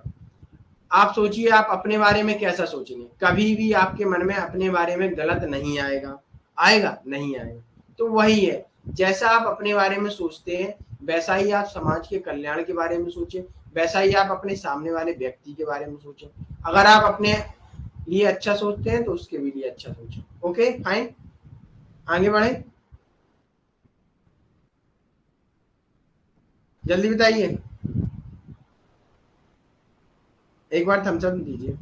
आप सोचिए आप अपने बारे में कैसा सोचेंगे, कभी भी आपके मन में अपने बारे में गलत नहीं आएगा, आएगा नहीं आएगा। तो वही है, जैसा आप अपने बारे में सोचते हैं वैसा ही आप समाज के कल्याण के बारे में सोचें, वैसा ही आप अपने सामने वाले व्यक्ति के बारे में सोचें। अगर आप अपने लिए अच्छा सोचते हैं तो उसके भी लिए अच्छा सोचें। ओके फाइन, आगे बढ़े, जल्दी बताइए, एक बार थम्स अप दीजिए।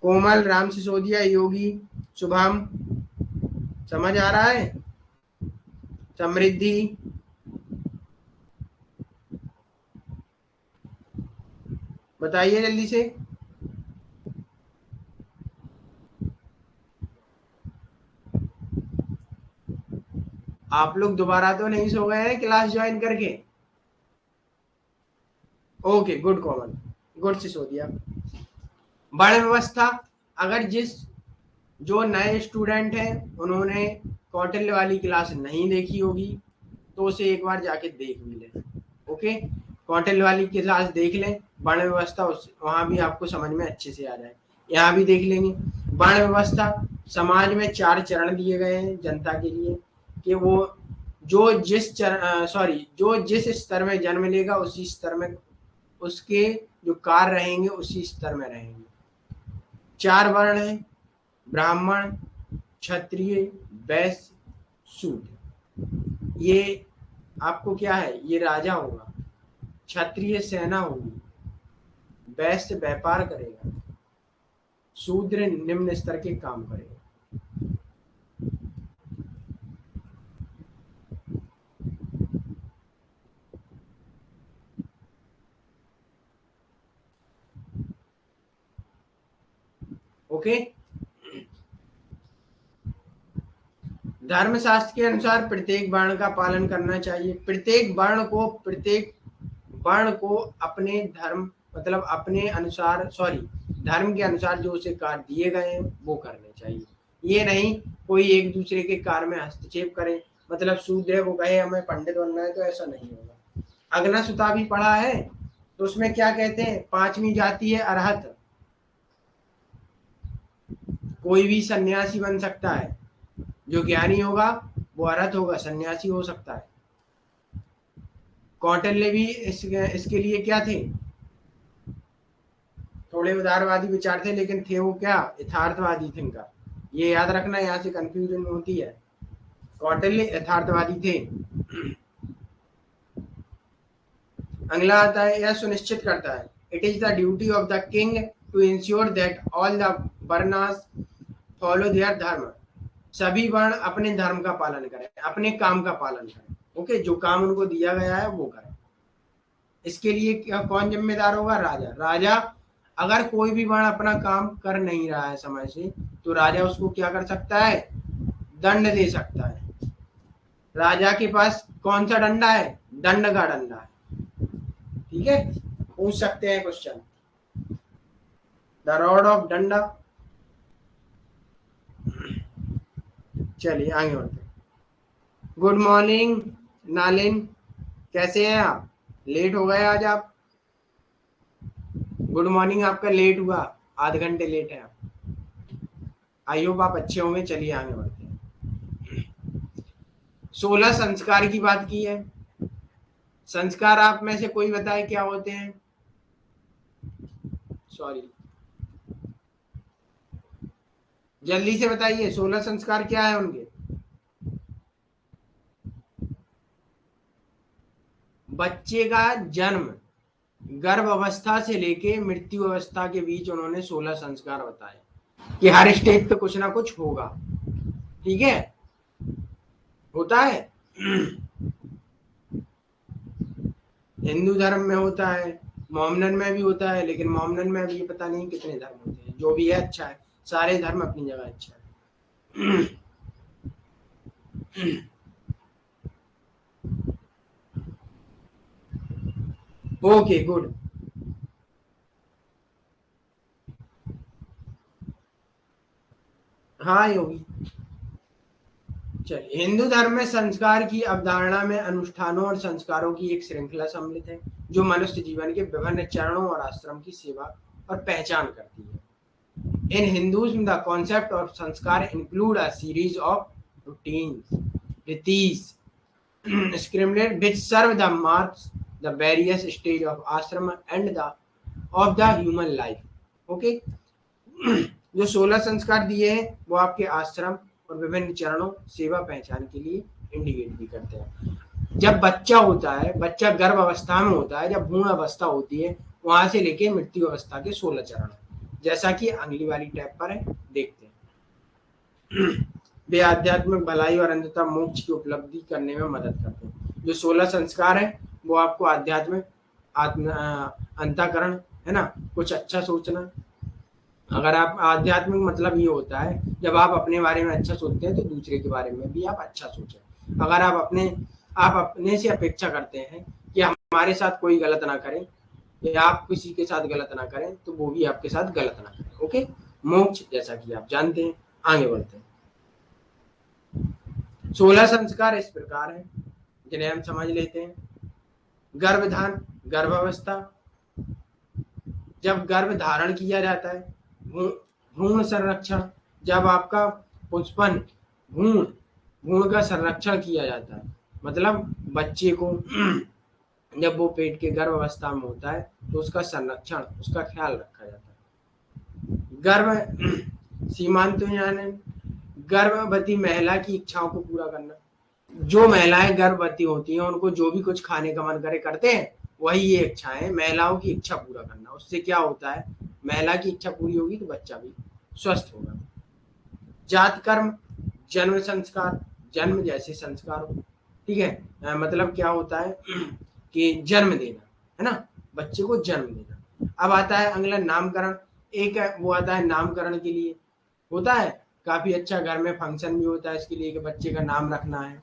कोमल, राम सिसोदिया, योगी, शुभम, समझ आ रहा है, समृद्धि, बताइए जल्दी से। आप लोग दोबारा तो नहीं सो गए हैं क्लास ज्वाइन करके? ओके गुड कोमल, गुड सिसोदिया। वर्ण व्यवस्था, अगर जो नए स्टूडेंट हैं उन्होंने कौटिल्य वाली क्लास नहीं देखी होगी तो उसे एक बार जाके देख भी लें। ओके, कौटिल्य वाली क्लास देख लें, वर्ण व्यवस्था वहां भी आपको समझ में अच्छे से आ जाए, यहाँ भी देख लेंगे। वर्ण व्यवस्था, समाज में 4 चरण दिए गए हैं जनता के लिए कि वो जो जिस स्तर में जन्म लेगा उसी स्तर में उसके जो कार्य रहेंगे उसी स्तर में रहेंगे। 4 वर्ण हैं, ब्राह्मण, क्षत्रिय, वैश्य, शूद्र। ये आपको क्या है, ये राजा होगा, क्षत्रिय सेना होगी, वैश्य व्यापार करेगा, शूद्र निम्न स्तर के काम करेगा। ओके, धर्मशास्त्र के अनुसार प्रत्येक वर्ण का पालन करना चाहिए। प्रत्येक वर्ण को अपने धर्म मतलब अपने अनुसार धर्म के अनुसार जो उसे कार्य दिए गए हैं वो करने चाहिए। ये नहीं कोई एक दूसरे के कार्य में हस्तक्षेप करे, मतलब शूद्र है वो कहे हमें पंडित बनना है, तो ऐसा नहीं होगा। अग्नसुता भी पढ़ा है, तो उसमें क्या कहते हैं, 5वीं जाति है अरहत, कोई भी सन्यासी बन सकता है, जो ज्ञानी होगा वो अरहत होगा, सन्यासी हो सकता है। कौटिल्य भी इसके लिए क्या थे, थोड़े उदारवादी विचार थे, लेकिन थे वो क्या, यथार्थवादी थे इनका, ये याद रखना, यहाँ से कंफ्यूजन होती है। कौटिल्य यथार्थवादी थे। अगला आता है, यह सुनिश्चित करता है, it is the duty of the king to ensure that all the varnas follow their dharma, सभी वर्ण अपने धर्म का पालन करें, अपने काम का पालन करें। ओके, जो काम उनको दिया गया है वो करें। इसके लिए कौन जिम्मेदार होगा, राजा अगर कोई भी वर्ण अपना काम कर नहीं रहा है समय से, तो राजा उसको क्या कर सकता है, दंड दे सकता है। राजा के पास कौन सा डंडा है, दंड का डंडा है। ठीक है, पूछ सकते हैं क्वेश्चन, द रॉड ऑफ डंडा। चलिए आगे बढ़ते हैं। गुड मॉर्निंग नालिन, कैसे हैं आप? लेट हो गए आज आप। गुड मॉर्निंग आपका लेट हुआ, आध घंटे लेट है आप। आई होप आप अच्छे होंगे। चलिए आगे बढ़ते हैं। 16 संस्कार की बात की है। संस्कार आप में से कोई बताए क्या होते हैं? सॉरी, जल्दी से बताइए 16 संस्कार क्या है उनके। बच्चे का जन्म, गर्भ अवस्था से लेके मृत्यु अवस्था के बीच उन्होंने 16 संस्कार बताए कि हर स्टेज पे कुछ ना कुछ होगा। ठीक है, होता है। हिंदू धर्म में होता है, मोमनन में भी होता है, लेकिन मोमनन में भी पता नहीं कितने धर्म होते हैं। जो भी है अच्छा है, सारे धर्म अपनी जगह अच्छा है। Okay good. हाँ योगी। चलिए, हिंदू धर्म में संस्कार की अवधारणा में अनुष्ठानों और संस्कारों की एक श्रृंखला सम्मिलित है जो मनुष्य जीवन के विभिन्न चरणों और आश्रम की सेवा और पहचान करती है। In Hinduism, the concept of sanskar include a series of routines, ritis, scripted which serve the marks the various stage of ashram and the of the human life. Okay, जो 16 संस्कार दिए हैं वो आपके आश्रम और विभिन्न चरणों सेवा पहचान के लिए इंडिकेट भी करते हैं। जब बच्चा होता है, बच्चा गर्भ अवस्था में होता है, जब भ्रूण अवस्था होती है, वहां से लेके मृत्यु अवस्था के 16 चरण, जैसा कि अगली वाली टैब पर है, देखते हैं। वे आध्यात्मिक भलाई और अंततः मोक्ष की उपलब्धि करने में मदद करते हैं। जो 16 संस्कार है वो आपको आध्यात्मिक आत्म अंतःकरण, है ना, कुछ अच्छा सोचना। अगर आप आध्यात्मिक मतलब ये होता है जब आप अपने बारे में अच्छा सोचते हैं तो दूसरे के बारे में भी आप अच्छा सोचें। अगर आप अपने से अपेक्षा करते हैं कि हमारे साथ कोई गलत ना करें या आप किसी के साथ गलत ना करें तो वो भी आपके साथ गलत ना करें। ओके, मोक्ष जैसा कि आप जानते हैं। आगे बढ़ते हैं। 16 संस्कार इस प्रकार है जिन्हें हम समझ लेते हैं। गर्भधान, गर्भावस्था, जब गर्भ धारण किया जाता है। भ्रूण संरक्षण, जब आपका उत्पन्न भ्रूण भ्रूण का संरक्षण किया जाता है, मतलब बच्चे को जब वो पेट के गर्भ अवस्था में होता है तो उसका संरक्षण, उसका ख्याल रखा जाता है। गर्भ सीमांत यानी गर्भवती महिला की इच्छाओं को पूरा करना। जो महिलाएं गर्भवती होती हैं उनको जो भी कुछ खाने का मन करे करते हैं, वही ये इच्छाएं, महिलाओं की इच्छा पूरा करना। उससे क्या होता है, महिला की इच्छा पूरी होगी तो बच्चा भी स्वस्थ होगा। जात कर्म, जन्म संस्कार, जन्म जैसे संस्कार हो। ठीक है, मतलब क्या होता है कि जन्म देना, है ना, बच्चे को जन्म देना। अब आता है अगला नामकरण। एक वो आता है नामकरण के लिए, होता है काफी अच्छा, घर में फंक्शन भी होता है इसके लिए कि बच्चे का नाम रखना है।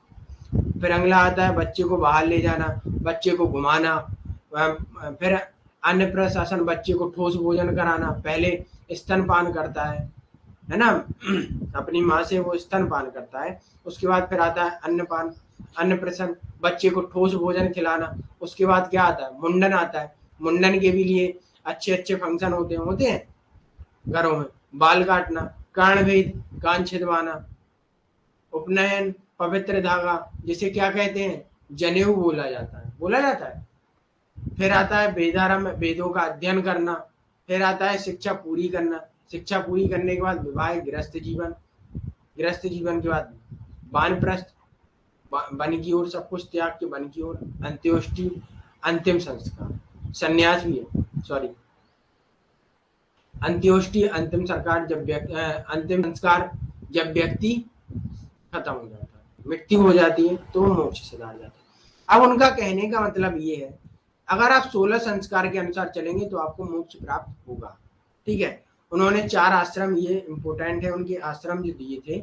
फिर अगला आता है बच्चे को बाहर ले जाना, बच्चे को घुमाना। फिर अन्य प्रशासन, बच्चे को ठोस भोजन कराना। पहले स्तनपान करता है ना, अपनी माँ से वो स्तनपान करता है। उसके बाद फिर आता है अन्नपान, अन्नप्राशन, बच्चे को ठोस भोजन खिलाना। उसके बाद क्या आता है, मुंडन आता है। मुंडन के भी लिए अच्छे अच्छे फंक्शन होते हैं घरों में। बाल काटना, कर्णभेद, कान छिदवाना, उपनयन, पवित्र धागा, जिसे क्या कहते हैं, जनेऊ बोला जाता है। फिर आता है वेदारंभ, वेदों का अध्ययन करना। फिर आता है शिक्षा पूरी करना। शिक्षा पूरी करने के बाद विवाह, गृहस्थ जीवन, गृहस्थ जीवन के बाद वानप्रस्थ, वन की ओर, सब कुछ त्याग के वन की ओर। अंत्योष्टि, अंतिम संस्कार, संन्यास भी है, सॉरी, अंत्योष्टि अंतिम संस्कार, अंतिम संस्कार जब व्यक्ति खत्म हो जाता है, मृत्यु हो जाती है, तो मोक्ष से जा जाता है। अब उनका कहने का मतलब ये है, अगर आप 16 संस्कार के अनुसार चलेंगे तो आपको मोक्ष प्राप्त होगा। ठीक है, उन्होंने 4 आश्रम, ये इंपोर्टेंट है, उनके आश्रम जो दिए थे,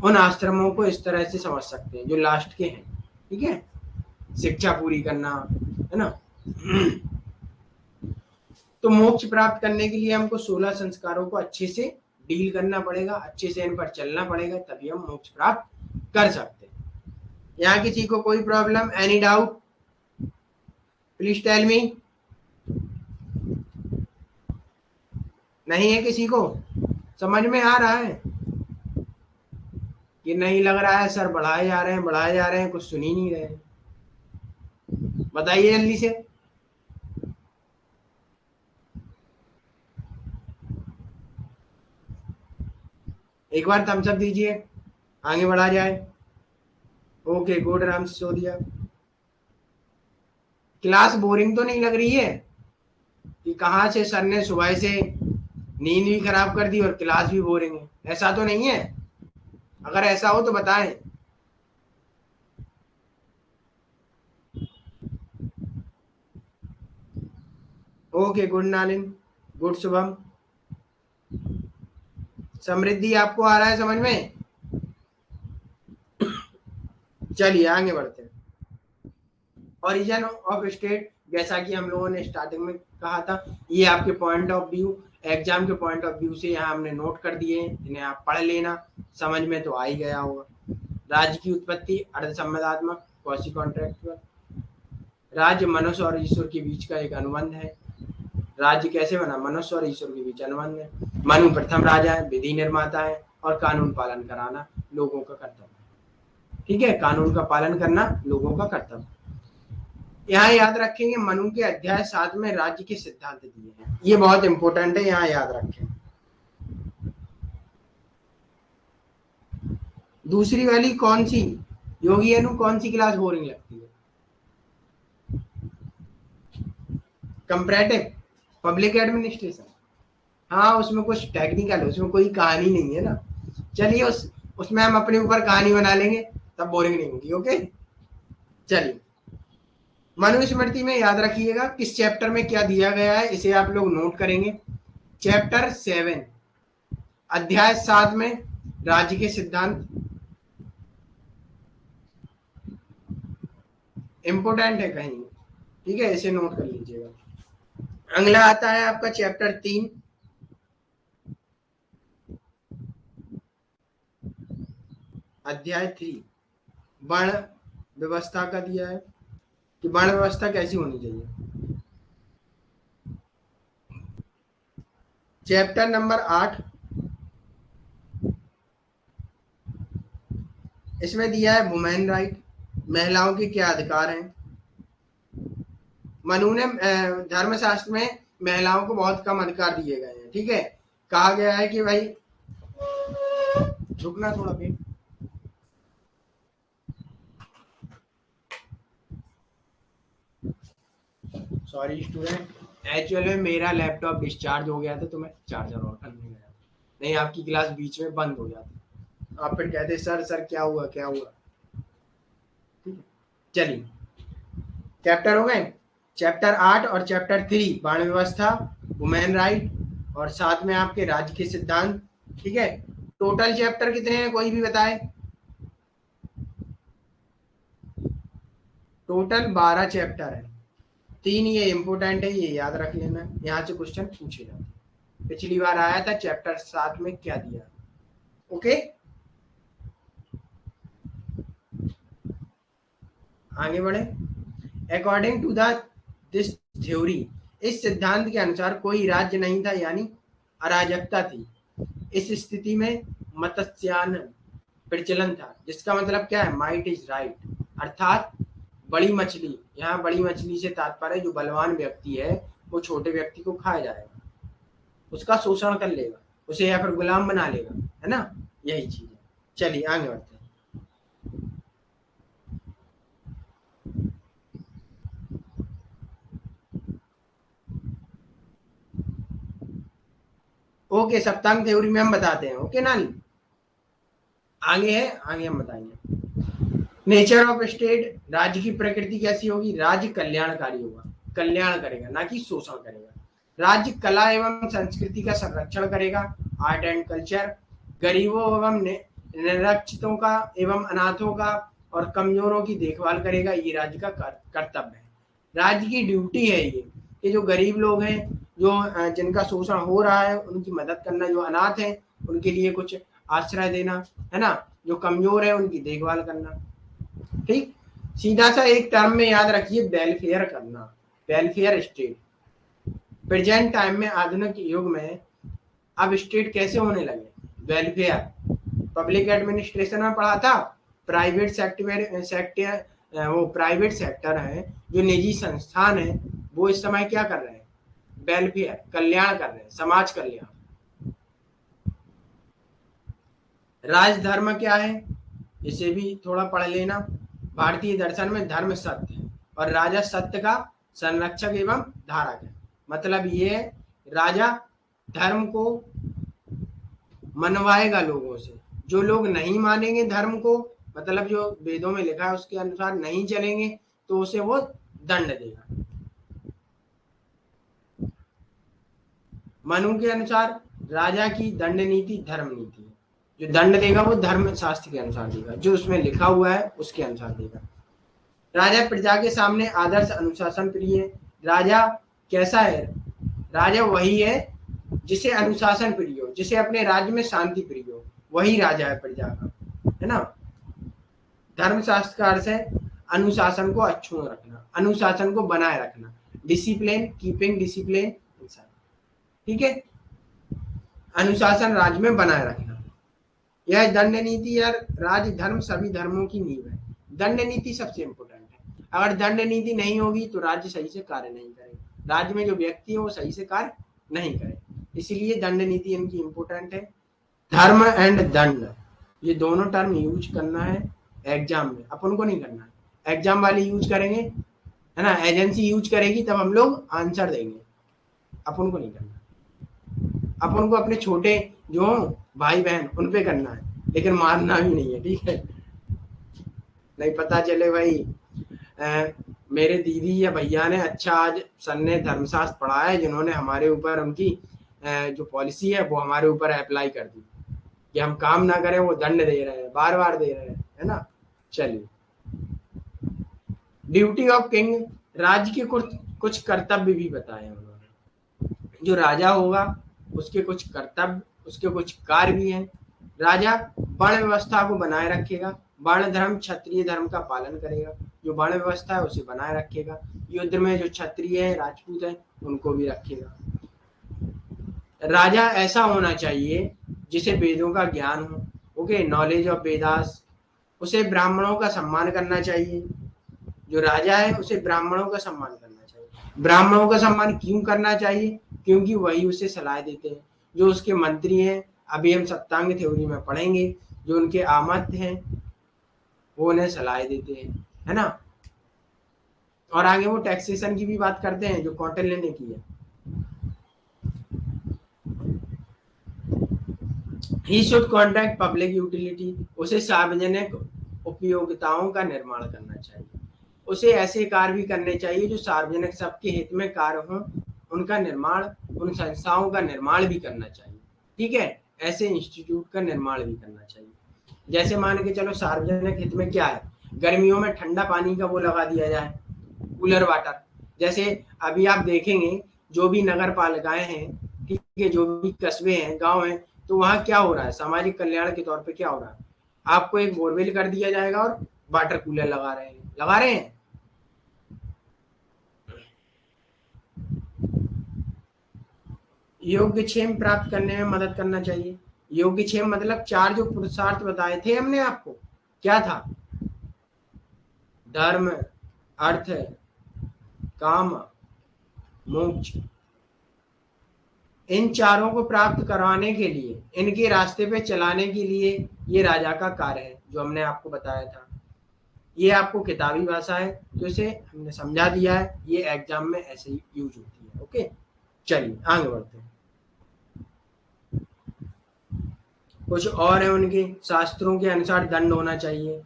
उन आश्रमों को इस तरह से समझ सकते हैं जो लास्ट के हैं। ठीक है, शिक्षा पूरी करना, है ना। तो मोक्ष प्राप्त करने के लिए हमको 16 संस्कारों को अच्छे से डील करना पड़ेगा, अच्छे से इन पर चलना पड़ेगा, तभी हम मोक्ष प्राप्त कर सकते हैं। यहाँ किसी को कोई problem, any doubt, please tell me. नहीं है किसी को? समझ में आ रहा है कि नहीं लग रहा है सर बढ़ाए जा रहे हैं, बढ़ाए जा रहे हैं, कुछ सुन ही नहीं रहे हैं? बताइए जल्दी से। एक बार थम्स अप दीजिए, आगे बढ़ा जाए। ओके गुड, आराम से सो दिया। क्लास बोरिंग तो नहीं लग रही है कि कहाँ से सर ने सुबह से नींद भी खराब कर दी और क्लास भी बोरिंग है? ऐसा तो नहीं है? अगर ऐसा हो तो बताएं। Okay good Nalin, good Shubham. Samriddhi आपको आ रहा है समझ में? चलिए आगे बढ़ते हैं। ओरिजिन ऑफ स्टेट, जैसा कि हम लोगों ने स्टार्टिंग में कहा था, ये आपके पॉइंट ऑफ व्यू, एग्जाम के पॉइंट ऑफ व्यू से यहाँ हमने नोट कर दिए हैं, इन्हें आप पढ़ लेना, समझ में तो आ ही गया होगा। राज्य की उत्पत्ति अर्ध संवादात्मक, क्वासी कॉन्ट्रैक्चुअल। राज्य मनुष्य और ईश्वर के बीच का एक अनुबंध है। राज्य कैसे बना? मनुष्य और ईश्वर के बीच अनुबंध है। मनु प्रथम राजा है, विधि निर्माता है, और कानून पालन कराना लोगों का कर्तव्य है। ठीक है, कानून का पालन करना लोगों का कर्तव्य। यहाँ याद रखेंगे मनु के अध्याय 7 में राज्य के सिद्धांत दिए हैं, ये बहुत इंपॉर्टेंट है, यहाँ याद रखें। दूसरी वाली कौन सी योगी अनु, कौन सी क्लास बोरिंग लगती है? Comparative public administration. हाँ उसमें कुछ टेक्निकल, उसमें कोई कहानी नहीं है ना। चलिए उसमें हम अपने ऊपर कहानी बना लेंगे, तब बोरिंग नहीं होगी। ओके चलिए, मनुस्मृति में याद रखिएगा किस चैप्टर में क्या दिया गया है, इसे आप लोग नोट करेंगे। चैप्टर 7 अध्याय 7 में राज्य के सिद्धांत, इंपोर्टेंट है कहीं, ठीक है, इसे नोट कर लीजिएगा। अगला आता है आपका चैप्टर 3 अध्याय 3, वर्ण व्यवस्था का दिया है कि वर्ण व्यवस्था कैसी होनी चाहिए। चैप्टर नंबर 8 इसमें दिया है वुमेन राइट, महिलाओं के क्या अधिकार हैं। मनु ने धर्मशास्त्र में महिलाओं को बहुत कम अधिकार दिए गए हैं। ठीक है, कहा गया है कि भाई रुकना थोड़ा भी, सॉरी स्टूडेंट, एक्चुअल में मेरा लैपटॉप डिस्चार्ज हो गया था तो मैं चार्जर और करने गया, नहीं आपकी क्लास बीच में बंद हो जाती, आप फिर कहते सर सर क्या हुआ क्या हुआ। ठीक है चलिए, चैप्टर हो गए, चैप्टर 8 और चैप्टर 3 वर्ण व्यवस्था, वुमेन राइट, और साथ में आपके राज्य के सिद्धांत। ठीक है, टोटल चैप्टर कितने हैं कोई भी बताए? टोटल 12 चैप्टर है, 3 ये इंपोर्टेंट है, ये याद रख लेना, यहाँ से क्वेश्चन पूछे जाते हैं। पिछली बार आया था चैप्टर 7 में क्या दिया। ओके आगे बढ़े। अकॉर्डिंग टू दिस थ्योरी, इस सिद्धांत के अनुसार कोई राज्य नहीं था, यानी अराजकता थी। इस स्थिति में मत्स्यान प्रचलन था, जिसका मतलब क्या है? माइट इज राइट, अर्थात बड़ी मछली, यहाँ बड़ी मछली से तात्पर्य जो बलवान व्यक्ति है वो छोटे व्यक्ति को खा जाएगा, उसका शोषण कर लेगा, उसे या फिर गुलाम बना लेगा, है ना, यही चीज है। चलिए आगे बढ़ते हैं। ओके सप्तांग थ्योरी में हम बताते हैं। ओके नानी, आगे है, आगे हम बताएंगे। नेचर ऑफ स्टेट, राज्य की प्रकृति कैसी होगी? राज्य कल्याणकारी होगा, कल्याण करेगा ना कि शोषण करेगा। राज्य कला एवं संस्कृति का संरक्षण करेगा, आर्ट एंड कल्चर, गरीबों एवं निरक्षितों का एवं अनाथों का और कमजोरों की देखभाल करेगा, ये राज्य का कर्तव्य है। राज्य की ड्यूटी है ये कि जो गरीब लोग हैं, जो जिनका शोषण हो रहा है उनकी मदद करना, जो अनाथ हैं उनके लिए कुछ आश्रय देना, है ना, जो कमजोर है उनकी देखभाल करना। ठीक, सीधा सा एक टर्म में याद रखिए, वेलफेयर करना, वेलफेयर स्टेट। प्रेजेंट टाइम में, आधुनिक युग में अब स्टेट कैसे होने लगे, वेलफेयर। पब्लिक एडमिनिस्ट्रेशन में पढ़ा था, प्राइवेट सेक्टर वो प्राइवेट सेक्टर है, जो निजी संस्थान है, वो इस समय क्या कर रहे हैं, वेलफेयर, कल्याण कर रहे हैं, समाज कल्याण। राजधर्म क्या है, इसे भी थोड़ा पढ़ लेना। भारतीय दर्शन में धर्म सत्य है और राजा सत्य का संरक्षक एवं धारक है। मतलब ये है, राजा धर्म को मनवाएगा लोगों से, जो लोग नहीं मानेंगे धर्म को, मतलब जो वेदों में लिखा है उसके अनुसार नहीं चलेंगे, तो उसे वो दंड देगा। मनु के अनुसार राजा की दंड नीति धर्म नीति है, जो दंड देगा वो धर्म शास्त्र के अनुसार देगा, जो उसमें लिखा हुआ है उसके अनुसार देगा। राजा प्रजा के सामने आदर्श अनुशासन प्रिय है। राजा कैसा है, राजा वही है जिसे अनुशासन प्रिय हो, जिसे अपने राज्य में शांति प्रिय हो, वही राजा है प्रजा का, है ना। धर्मशास्त्र का अर्थ है अनुशासन को अक्षुण्ण रखना, अनुशासन को बनाए रखना, डिसिप्लिन, कीपिंग डिसिप्लिन, ठीक है, अनुशासन राज्य में बनाए रखना। यह दंड नीति यार, राज्य धर्म सभी धर्मों की नींव है। दंड नीति सबसे इंपॉर्टेंट है। अगर दंड नीति नहीं होगी तो राज्य सही से कार्य नहीं करेगा, राज्य में जो व्यक्ति है वो सही से कार्य नहीं करे, इसलिए दंड नीति इनकी इंपॉर्टेंट है। धर्म एंड दंड, ये दोनों टर्म यूज करना है एग्जाम में, अपन को नहीं करना है, एग्जाम वाले यूज करेंगे, है ना, एजेंसी यूज करेगी, तब हम लोग आंसर देंगे, अपन को नहीं करना। अपन को अपने छोटे जो भाई बहन उन पे करना है, लेकिन मारना भी नहीं है, ठीक है। नहीं पता चले भाई मेरे दीदी या भैया ने अच्छा आज सर ने धर्मशास्त्र पढ़ा है, जिन्होंने हमारे ऊपर उनकी जो पॉलिसी है वो हमारे ऊपर अप्लाई कर दी कि हम काम ना करें, वो दंड दे रहे हैं, बार बार दे रहे हैं, है ना। चलिए, ड्यूटी ऑफ किंग, राज्य के कुछ कर्तव्य भी बताए उन्होंने। जो राजा होगा उसके कुछ कर्तव्य, उसके कुछ कार्य भी हैं। राजा वर्ण व्यवस्था को बनाए रखेगा, वर्ण धर्म क्षत्रिय धर्म का पालन करेगा, जो वर्ण व्यवस्था है उसे बनाए रखेगा, युद्ध में जो क्षत्रिय है राजपूत है उनको भी रखेगा। राजा ऐसा होना चाहिए जिसे वेदों का ज्ञान हो, ओके, नॉलेज ऑफ वेदास। उसे ब्राह्मणों का सम्मान करना चाहिए, जो राजा है उसे ब्राह्मणों का सम्मान करना चाहिए। ब्राह्मणों का सम्मान क्यों करना चाहिए, क्योंकि वही उसे सलाह देते हैं, जो उसके मंत्री हैं, अभी हम सप्तांग थ्योरी में पढ़ेंगे, जो उनके आमत हैं वो उन्हें सलाह देते हैं, है ना। और आगे वो टैक्सेशन की भी बात करते हैं जो कौटिल्य ने की है। He should contract public utility, उसे सार्वजनिक उपयोगिताओं का निर्माण करना चाहिए, उसे ऐसे कार्य भी करने चाहिए जो सार्वजनिक सबके हित में कार्य हों, उनका निर्माण, उन संस्थाओं का निर्माण भी करना चाहिए, ठीक है, ऐसे इंस्टीट्यूट का निर्माण भी करना चाहिए। जैसे मान के चलो सार्वजनिक हित में क्या है, गर्मियों में ठंडा पानी का वो लगा दिया जाए, कूलर वाटर। जैसे अभी आप देखेंगे जो भी नगर पालिकाएं हैं, ठीक है, जो भी कस्बे हैं, गांव हैं, तो वहाँ क्या हो रहा है, सामाजिक कल्याण के तौर पे क्या हो रहा है, आपको एक बोरवेल कर दिया जाएगा और वाटर कूलर लगा रहे हैं। योग्यक्षेम प्राप्त करने में मदद करना चाहिए। योग्यक्षेम मतलब चार जो पुरुषार्थ बताए थे हमने आपको, क्या था, धर्म, अर्थ, काम, मोक्ष। इन चारों को प्राप्त करवाने के लिए, इनके रास्ते पे चलाने के लिए ये राजा का कार्य है, जो हमने आपको बताया था। ये आपको किताबी भाषा है तो इसे हमने समझा दिया है, ये एग्जाम में ऐसे ही यूज होती है, ओके। चलिए आगे बढ़ते हैं। कुछ और है उनके शास्त्रों के अनुसार दंड होना चाहिए।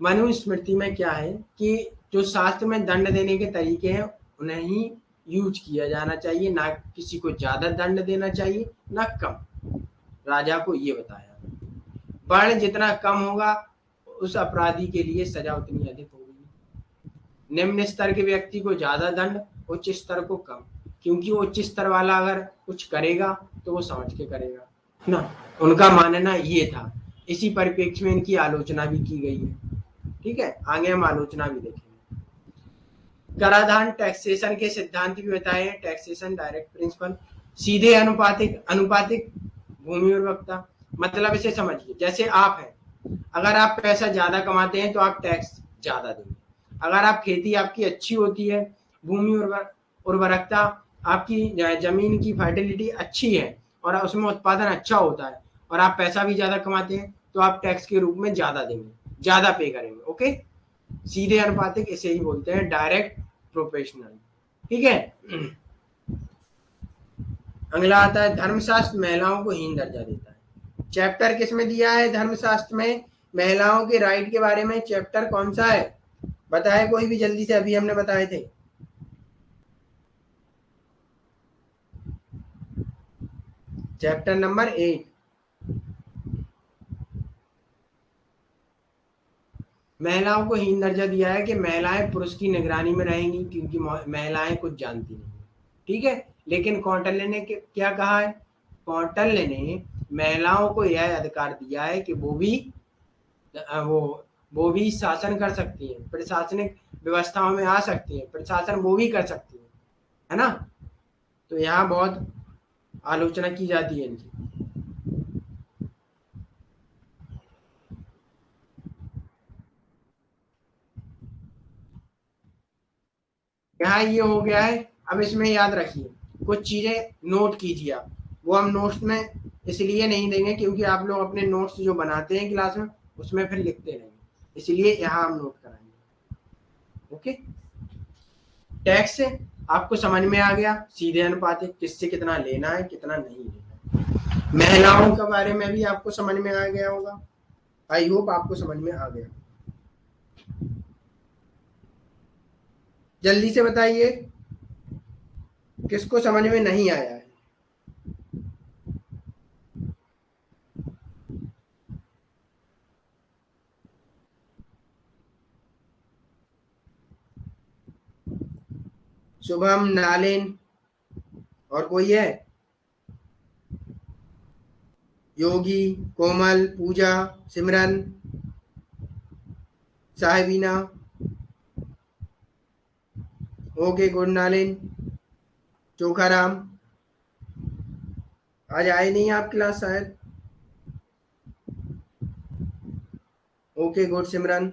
मनुस्मृति में क्या है कि जो शास्त्र में दंड देने के तरीके हैं उन्हें ही यूज किया जाना चाहिए, ना किसी को ज्यादा दंड देना चाहिए ना कम। राजा को ये बताया, वर्ण जितना कम होगा उस अपराधी के लिए सजा उतनी अधिक होगी। निम्न स्तर के व्यक्ति को ज्यादा दंड, उच्च स्तर को कम, क्योंकि वो उच्च स्तर वाला अगर कुछ करेगा तो वो समझ के करेगा, ना, उनका मानना ये था। इसी परिप्रेक्ष्य में इनकी आलोचना भी की गई है। ठीक है, आगे हम आलोचना भी देखेंगे। कराधान टैक्सेशन के सिद्धांत भी बताए हैं। टैक्सेशन डायरेक्ट प्रिंसिपल, सीधे अनुपातिक, अनुपातिक भूमि उर्वरकता। मतलब इसे समझिए, जैसे आप हैं, अगर आप पैसा ज्यादा कमाते हैं तो आप टैक्स ज्यादा देंगे। अगर आप खेती आपकी अच्छी होती है, भूमि उर्वरकता, आपकी जमीन की फर्टिलिटी अच्छी है और उसमें उत्पादन अच्छा होता है और आप पैसा भी ज्यादा कमाते हैं, तो आप टैक्स के रूप में ज्यादा देंगे, ज्यादा पे करेंगे। ओके, सीधे अनुपातिक इसे ही बोलते हैं, डायरेक्ट प्रोपोर्शनल। ठीक है। अगला आता है धर्मशास्त्र महिलाओं को हीन दर्जा देता है। चैप्टर किसमें दिया है? धर्मशास्त्र में महिलाओं के राइट के बारे में। चैप्टर कौन सा है? बताए कोई भी जल्दी से, अभी हमने बताए थे। Chapter number 8। महिलाओं को हीन दर्जा दिया है कि महिलाएं पुरुष की निगरानी में रहेंगी क्योंकि महिलाएं कुछ जानती नहीं। ठीक है, लेकिन कौटिल्य ने क्या कहा है? कौटिल्य ने महिलाओं को यह अधिकार दिया है कि वो वो भी शासन कर सकती है, प्रशासनिक व्यवस्थाओं में आ सकती है, प्रशासन वो भी कर सकती है ना। तो यहाँ बहुत आलोचना की जाती है इनकी। यहाँ ये हो गया है। अब इसमें याद रखिए, कुछ चीजें नोट कीजिए आप। वो हम नोट्स में इसलिए नहीं देंगे क्योंकि आप लोग अपने नोट्स जो बनाते हैं क्लास में उसमें फिर लिखते रहेंगे, इसलिए यहाँ हम नोट कराएंगे। ओके, टैक्स आपको समझ में आ गया, सीधे अनुपातिक, किससे कितना लेना है कितना नहीं लेना है। महिलाओं के बारे में भी आपको समझ में आ गया होगा। आई होप आपको समझ में आ गया। जल्दी से बताइए किसको समझ में नहीं आया है। शुभम, नालिन, और कोई है? योगी, कोमल, पूजा, सिमरन, साहेबीना। Okay good Nalin. चोखाराम, आज आए नहीं आप क्लास शायद। Okay good Simran.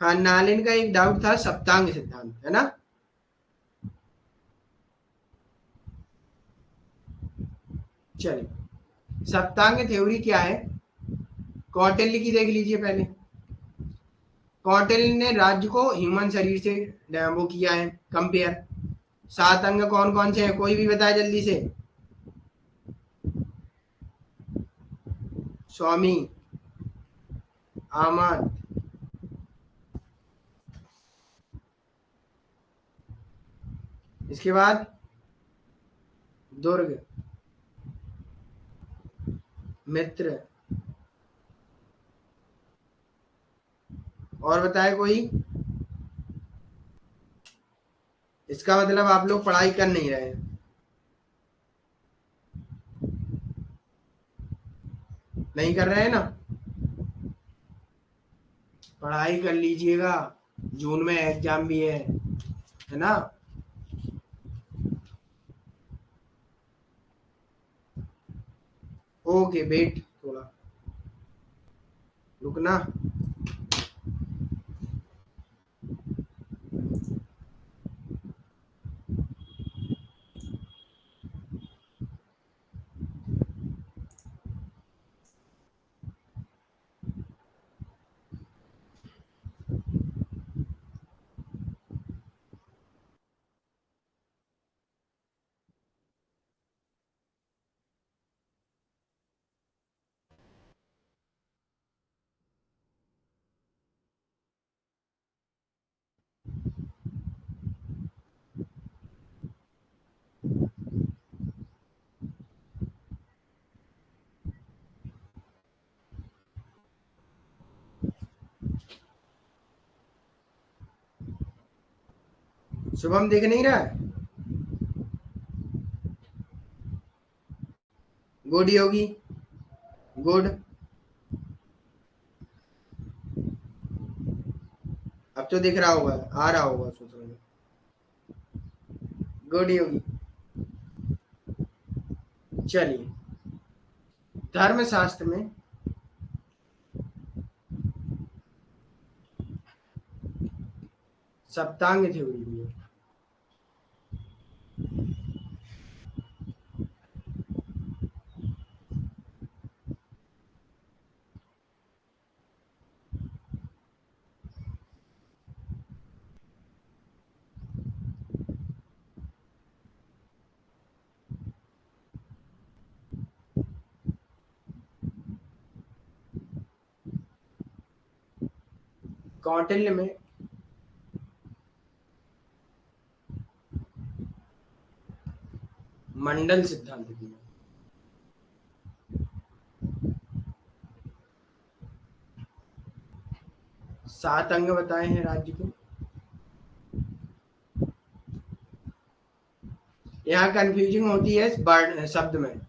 हाँ, नालिन का एक डाउट था सप्तांग सिद्धांत, है ना। चलिए, सप्तांग थ्योरी क्या है? कौटिल्य की देख लीजिए पहले। कौटिल्य ने राज्य को ह्यूमन शरीर से वो किया है कंपेयर। 7 अंग कौन कौन से हैं? कोई भी बताए जल्दी से। स्वामी, आमद, इसके बाद दुर्ग, मित्र, और बताए कोई? इसका मतलब आप लोग पढ़ाई कर नहीं रहे हैं। नहीं कर रहे हैं ना? पढ़ाई कर लीजिएगा, जून में एग्जाम भी है ना। ओके वेट, थोड़ा रुकना। शुभम दिख नहीं रहा है? गुड योगी, गुड। अब तो दिख रहा होगा, आ रहा होगा सोशल में। गुड योगी। चलिए, धर्मशास्त्र में सप्तांग थ्योरी भी है। कौटिल्य में मंडल सिद्धांत भी है। सात अंग बताए हैं राज्य के। यहाँ कंफ्यूजिंग होती है शब्द में,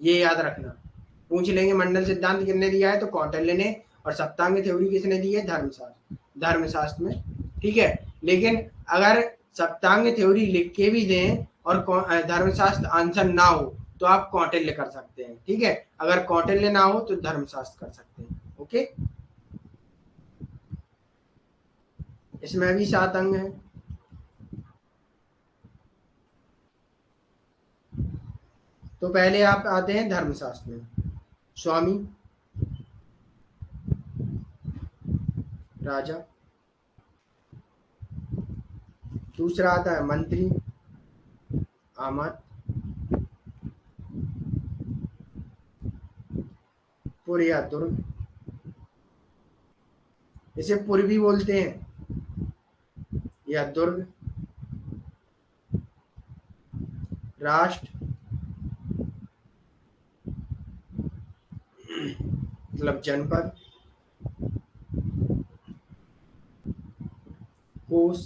ये याद रखना। पूछ लेंगे मंडल सिद्धांत किसने दिया है, तो कौटिल्य ने। और सप्तांग थ्योरी किसने दी है? धर्मशास्त्र में। ठीक है, लेकिन अगर सप्तांग थ्योरी लिख के भी दें और धर्मशास्त्र आंसर ना हो तो आप कौटिल्य कर सकते हैं। ठीक है, अगर कौटिल्य ना हो तो धर्मशास्त्र कर सकते हैं। ओके, इसमें भी 7 अंग हैं। तो पहले आप आते हैं धर्मशास्त्र में। स्वामी, राजा। दूसरा आता है मंत्री, आमद। पुर या दुर्ग, इसे पुर भी बोलते हैं, या दुर्ग। राष्ट्र मतलब जनपद। कोष,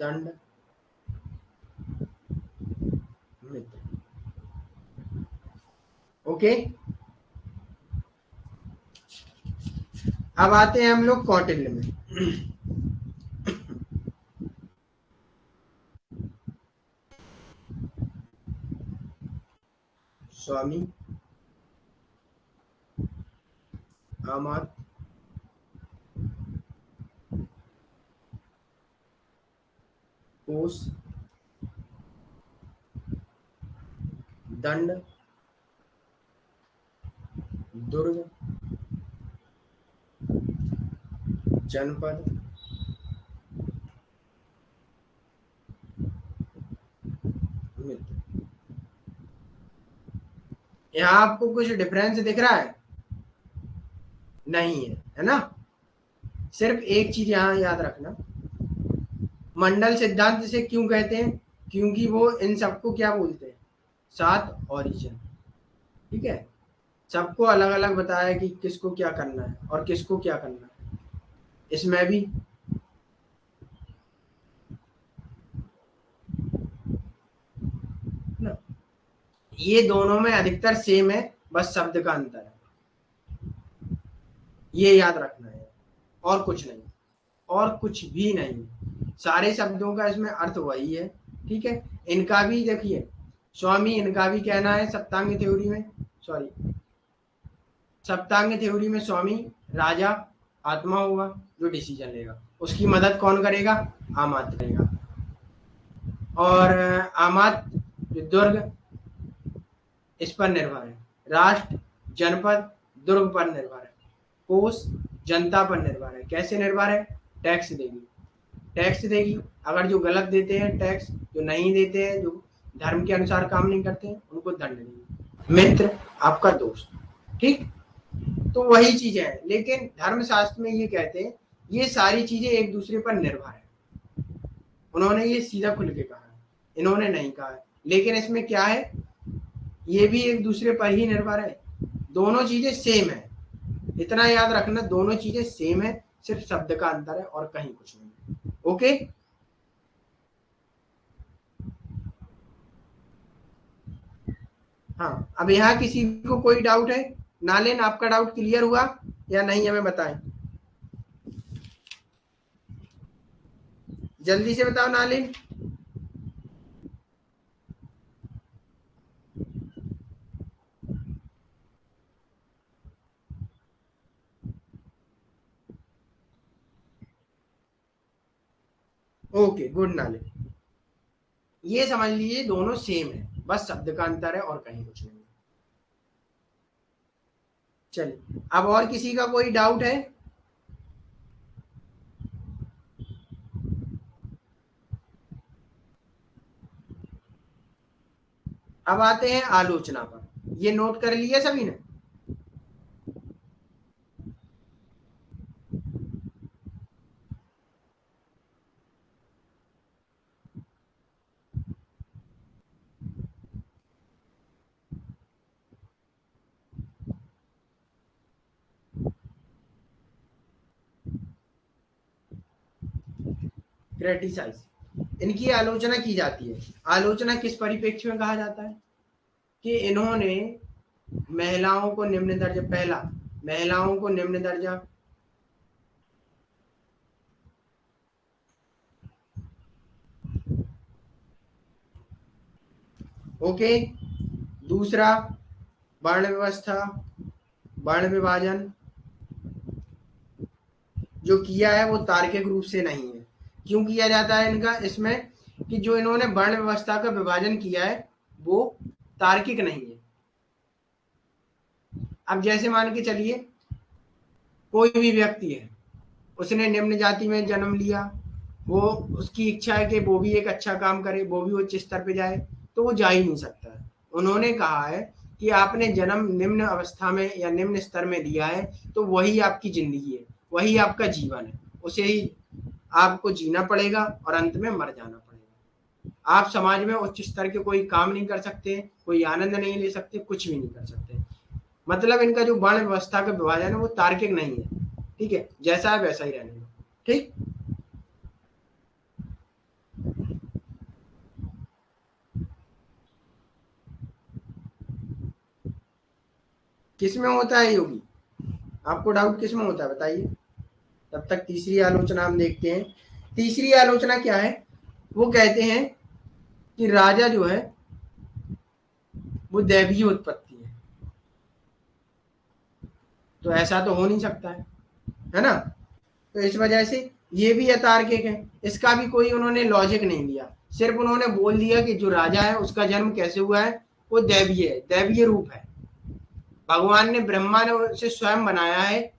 दंड, मित्र। ओके, अब आते हैं हम लोग कौटिल्य में। स्वामी, आमात, कोष, दंड, दुर्ग, जनपद, मित्र। यहाँ आपको कुछ डिफरेंस दिख रहा है? नहीं है, है ना? सिर्फ एक चीज यहाँ याद रखना, मंडल सिद्धांत से क्यों कहते हैं? क्योंकि वो इन सबको क्या बोलते हैं? 7 ओरिजिन। ठीक है, सबको अलग अलग बताया कि किसको क्या करना है और किसको क्या करना है। इसमें भी ना, ये दोनों में अधिकतर सेम है, बस शब्द का अंतर है। ये याद रखना है, और कुछ नहीं, और कुछ भी नहीं। सारे शब्दों का इसमें अर्थ वही है। ठीक है, इनका भी देखिए, स्वामी, इनका भी कहना है सप्तांग थ्योरी में, सॉरी, सप्तांग थ्योरी में स्वामी राजा आत्मा होगा जो डिसीजन लेगा। उसकी मदद कौन करेगा? आमात करेगा। और आमात जो दुर्ग, इस पर निर्भर है। राष्ट्र, जनपद, दुर्ग पर निर्भर है। कोष जनता पर निर्भर है। कैसे निर्भर है? टैक्स देगी, टैक्स देगी। अगर जो गलत देते हैं टैक्स, जो नहीं देते हैं, जो धर्म के अनुसार काम नहीं करते हैं, उनको दंड देगी। मित्र आपका दोस्त। ठीक, तो वही चीजें हैं, लेकिन धर्मशास्त्र में ये कहते हैं ये सारी चीजें एक दूसरे पर निर्भर है। उन्होंने ये सीधा खुल के कहा है, इन्होंने नहीं कहा है। लेकिन इसमें क्या है, ये भी एक दूसरे पर ही निर्भर है, दोनों चीजें सेम है। इतना याद रखना, दोनों चीजें सेम है, सिर्फ शब्द का अंतर है और कहीं कुछ नहीं। ओके, हाँ, अब यहाँ किसी को कोई डाउट है? नालिन, आपका डाउट क्लियर हुआ या नहीं, हमें बताएं, जल्दी से बताओ नालिन। Okay, good नालिन। ये समझ लीजिए दोनों सेम है, बस शब्द का अंतर है और कहीं कुछ नहीं। चलिए, अब और किसी का कोई डाउट है? अब आते हैं आलोचना पर। ये नोट कर लिया सभी ने? क्रिटिसाइज, इनकी आलोचना की जाती है। आलोचना किस परिप्रेक्ष्य में कहा जाता है? कि इन्होंने महिलाओं को निम्न दर्जा, पहला, महिलाओं को निम्न दर्जा, ओके, दूसरा वर्ण व्यवस्था, वर्ण विभाजन जो किया है वो तार्किक रूप से नहीं है। क्यों किया जाता है इनका इसमें? कि जो इन्होंने वर्ण व्यवस्था का विभाजन किया है वो तार्किक नहीं है। अब जैसे मान के चलिए, कोई भी व्यक्ति है, उसने निम्न जाति में जन्म लिया, वो, उसकी इच्छा है कि वो भी एक अच्छा काम करे, वो भी उच्च स्तर पे जाए, तो वो जा ही नहीं सकता है। उन्होंने कहा है कि आपने जन्म निम्न अवस्था में या निम्न स्तर में लिया है, तो वही आपकी जिंदगी है, वही आपका जीवन है, उसे ही आपको जीना पड़ेगा और अंत में मर जाना पड़ेगा। आप समाज में उच्च स्तर के कोई काम नहीं कर सकते, कोई आनंद नहीं ले सकते, कुछ भी नहीं कर सकते। मतलब इनका जो वर्ण व्यवस्था का विभाजन है वो तार्किक नहीं है। ठीक है, जैसा है वैसा ही रहने दो। ठीक, किस में होता है योगी? आपको डाउट किस में होता है बताइए? तब तक तीसरी आलोचना हम देखते हैं। तीसरी आलोचना क्या है? वो कहते हैं कि राजा जो है वो दैवीय उत्पत्ति है। तो ऐसा तो हो नहीं सकता है ना? तो इस वजह से ये भी अतार्किक है, इसका भी कोई उन्होंने लॉजिक नहीं दिया। सिर्फ उन्होंने बोल दिया कि जो राजा है उसका जन्म कैसे हुआ है, वो दैवीय है, दैवीय रूप है। भगवान ने, ब्रह्मा ने उसे स्वयं बनाया है,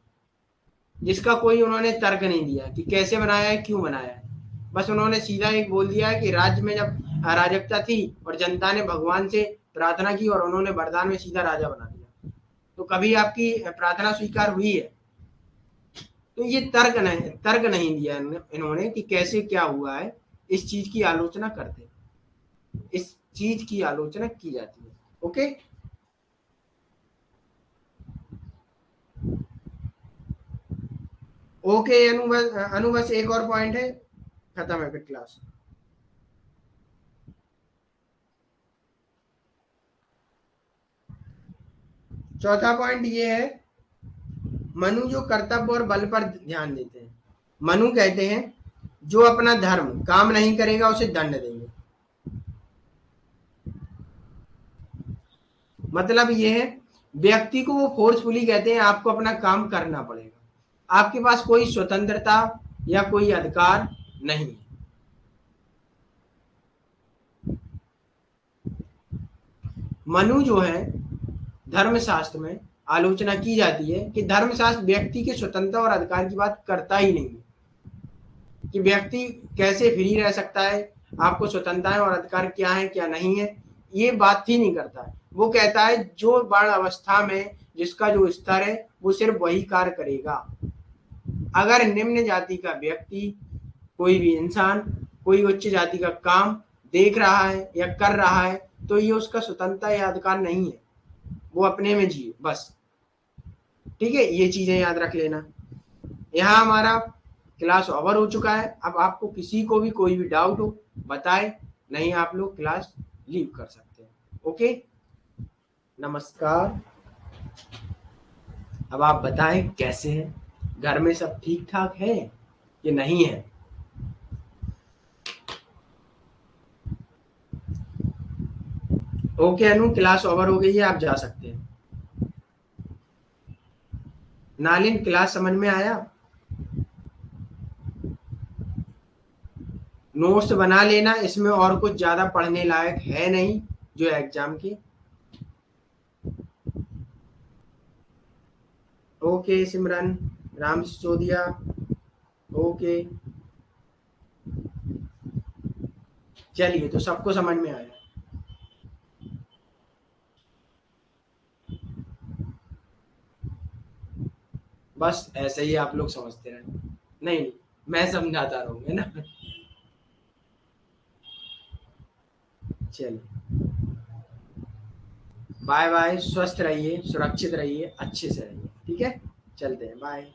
जिसका कोई उन्होंने तर्क नहीं दिया कि कैसे बनाया है, क्यों बनाया है। बस उन्होंने सीधा एक बोल दिया है कि राज्य में जब अराजकता थी और जनता ने भगवान से प्रार्थना की और उन्होंने वरदान में सीधा राजा बना दिया, तो कभी आपकी प्रार्थना स्वीकार हुई है? तो ये तर्क नहीं दिया इन्होंने कि कैसे क्या हुआ है। इस चीज की आलोचना करते, इस चीज की आलोचना की जाती है। ओके, ओके अनु, बस एक और पॉइंट है, खत्म है फिर क्लास। चौथा पॉइंट ये है, मनु जो कर्तव्य और बल पर ध्यान देते हैं। मनु कहते हैं जो अपना धर्म काम नहीं करेगा उसे दंड देंगे। मतलब ये है, व्यक्ति को वो फोर्सफुली कहते हैं आपको अपना काम करना पड़ेगा, आपके पास कोई स्वतंत्रता या कोई अधिकार नहीं है। मनु जो है, धर्मशास्त्र में आलोचना की जाती है कि धर्मशास्त्र व्यक्ति के स्वतंत्रता और अधिकार की बात करता ही नहीं है, कि व्यक्ति कैसे फ्री रह सकता है, आपको स्वतंत्रताएं और अधिकार क्या है क्या नहीं है, ये बात ही नहीं करता है। वो कहता है जो बाल अवस्था में जिसका जो स्तर है वो सिर्फ वही कार्य करेगा। अगर निम्न जाति का व्यक्ति, कोई भी इंसान कोई उच्च जाति का काम देख रहा है या कर रहा है, तो ये उसका स्वतंत्रता या अधिकार नहीं है, वो अपने में जिए बस। ठीक है, ये चीजें याद रख लेना। यहाँ हमारा क्लास ओवर हो चुका है। अब आपको किसी को भी कोई भी डाउट हो बताए, नहीं आप लोग क्लास लीव कर सकते हैं। ओके, नमस्कार। अब आप बताएं कैसे हैं, घर में सब ठीक ठाक है कि नहीं है? ओके अनु, क्लास ओवर हो गई है, आप जा सकते हैं। नालिन, क्लास समझ में आया? नोट्स बना लेना, इसमें और कुछ ज्यादा पढ़ने लायक है नहीं जो एग्जाम की। ओके सिमरन, राम सिसोदिया, ओके। चलिए, तो सबको समझ में आया। बस ऐसे ही आप लोग समझते रहे। नहीं, मैं समझाता रहूंगा ना। चलिए, बाय बाय, स्वस्थ रहिए, सुरक्षित रहिए, अच्छे से रहिए। ठीक है, चलते हैं, बाय।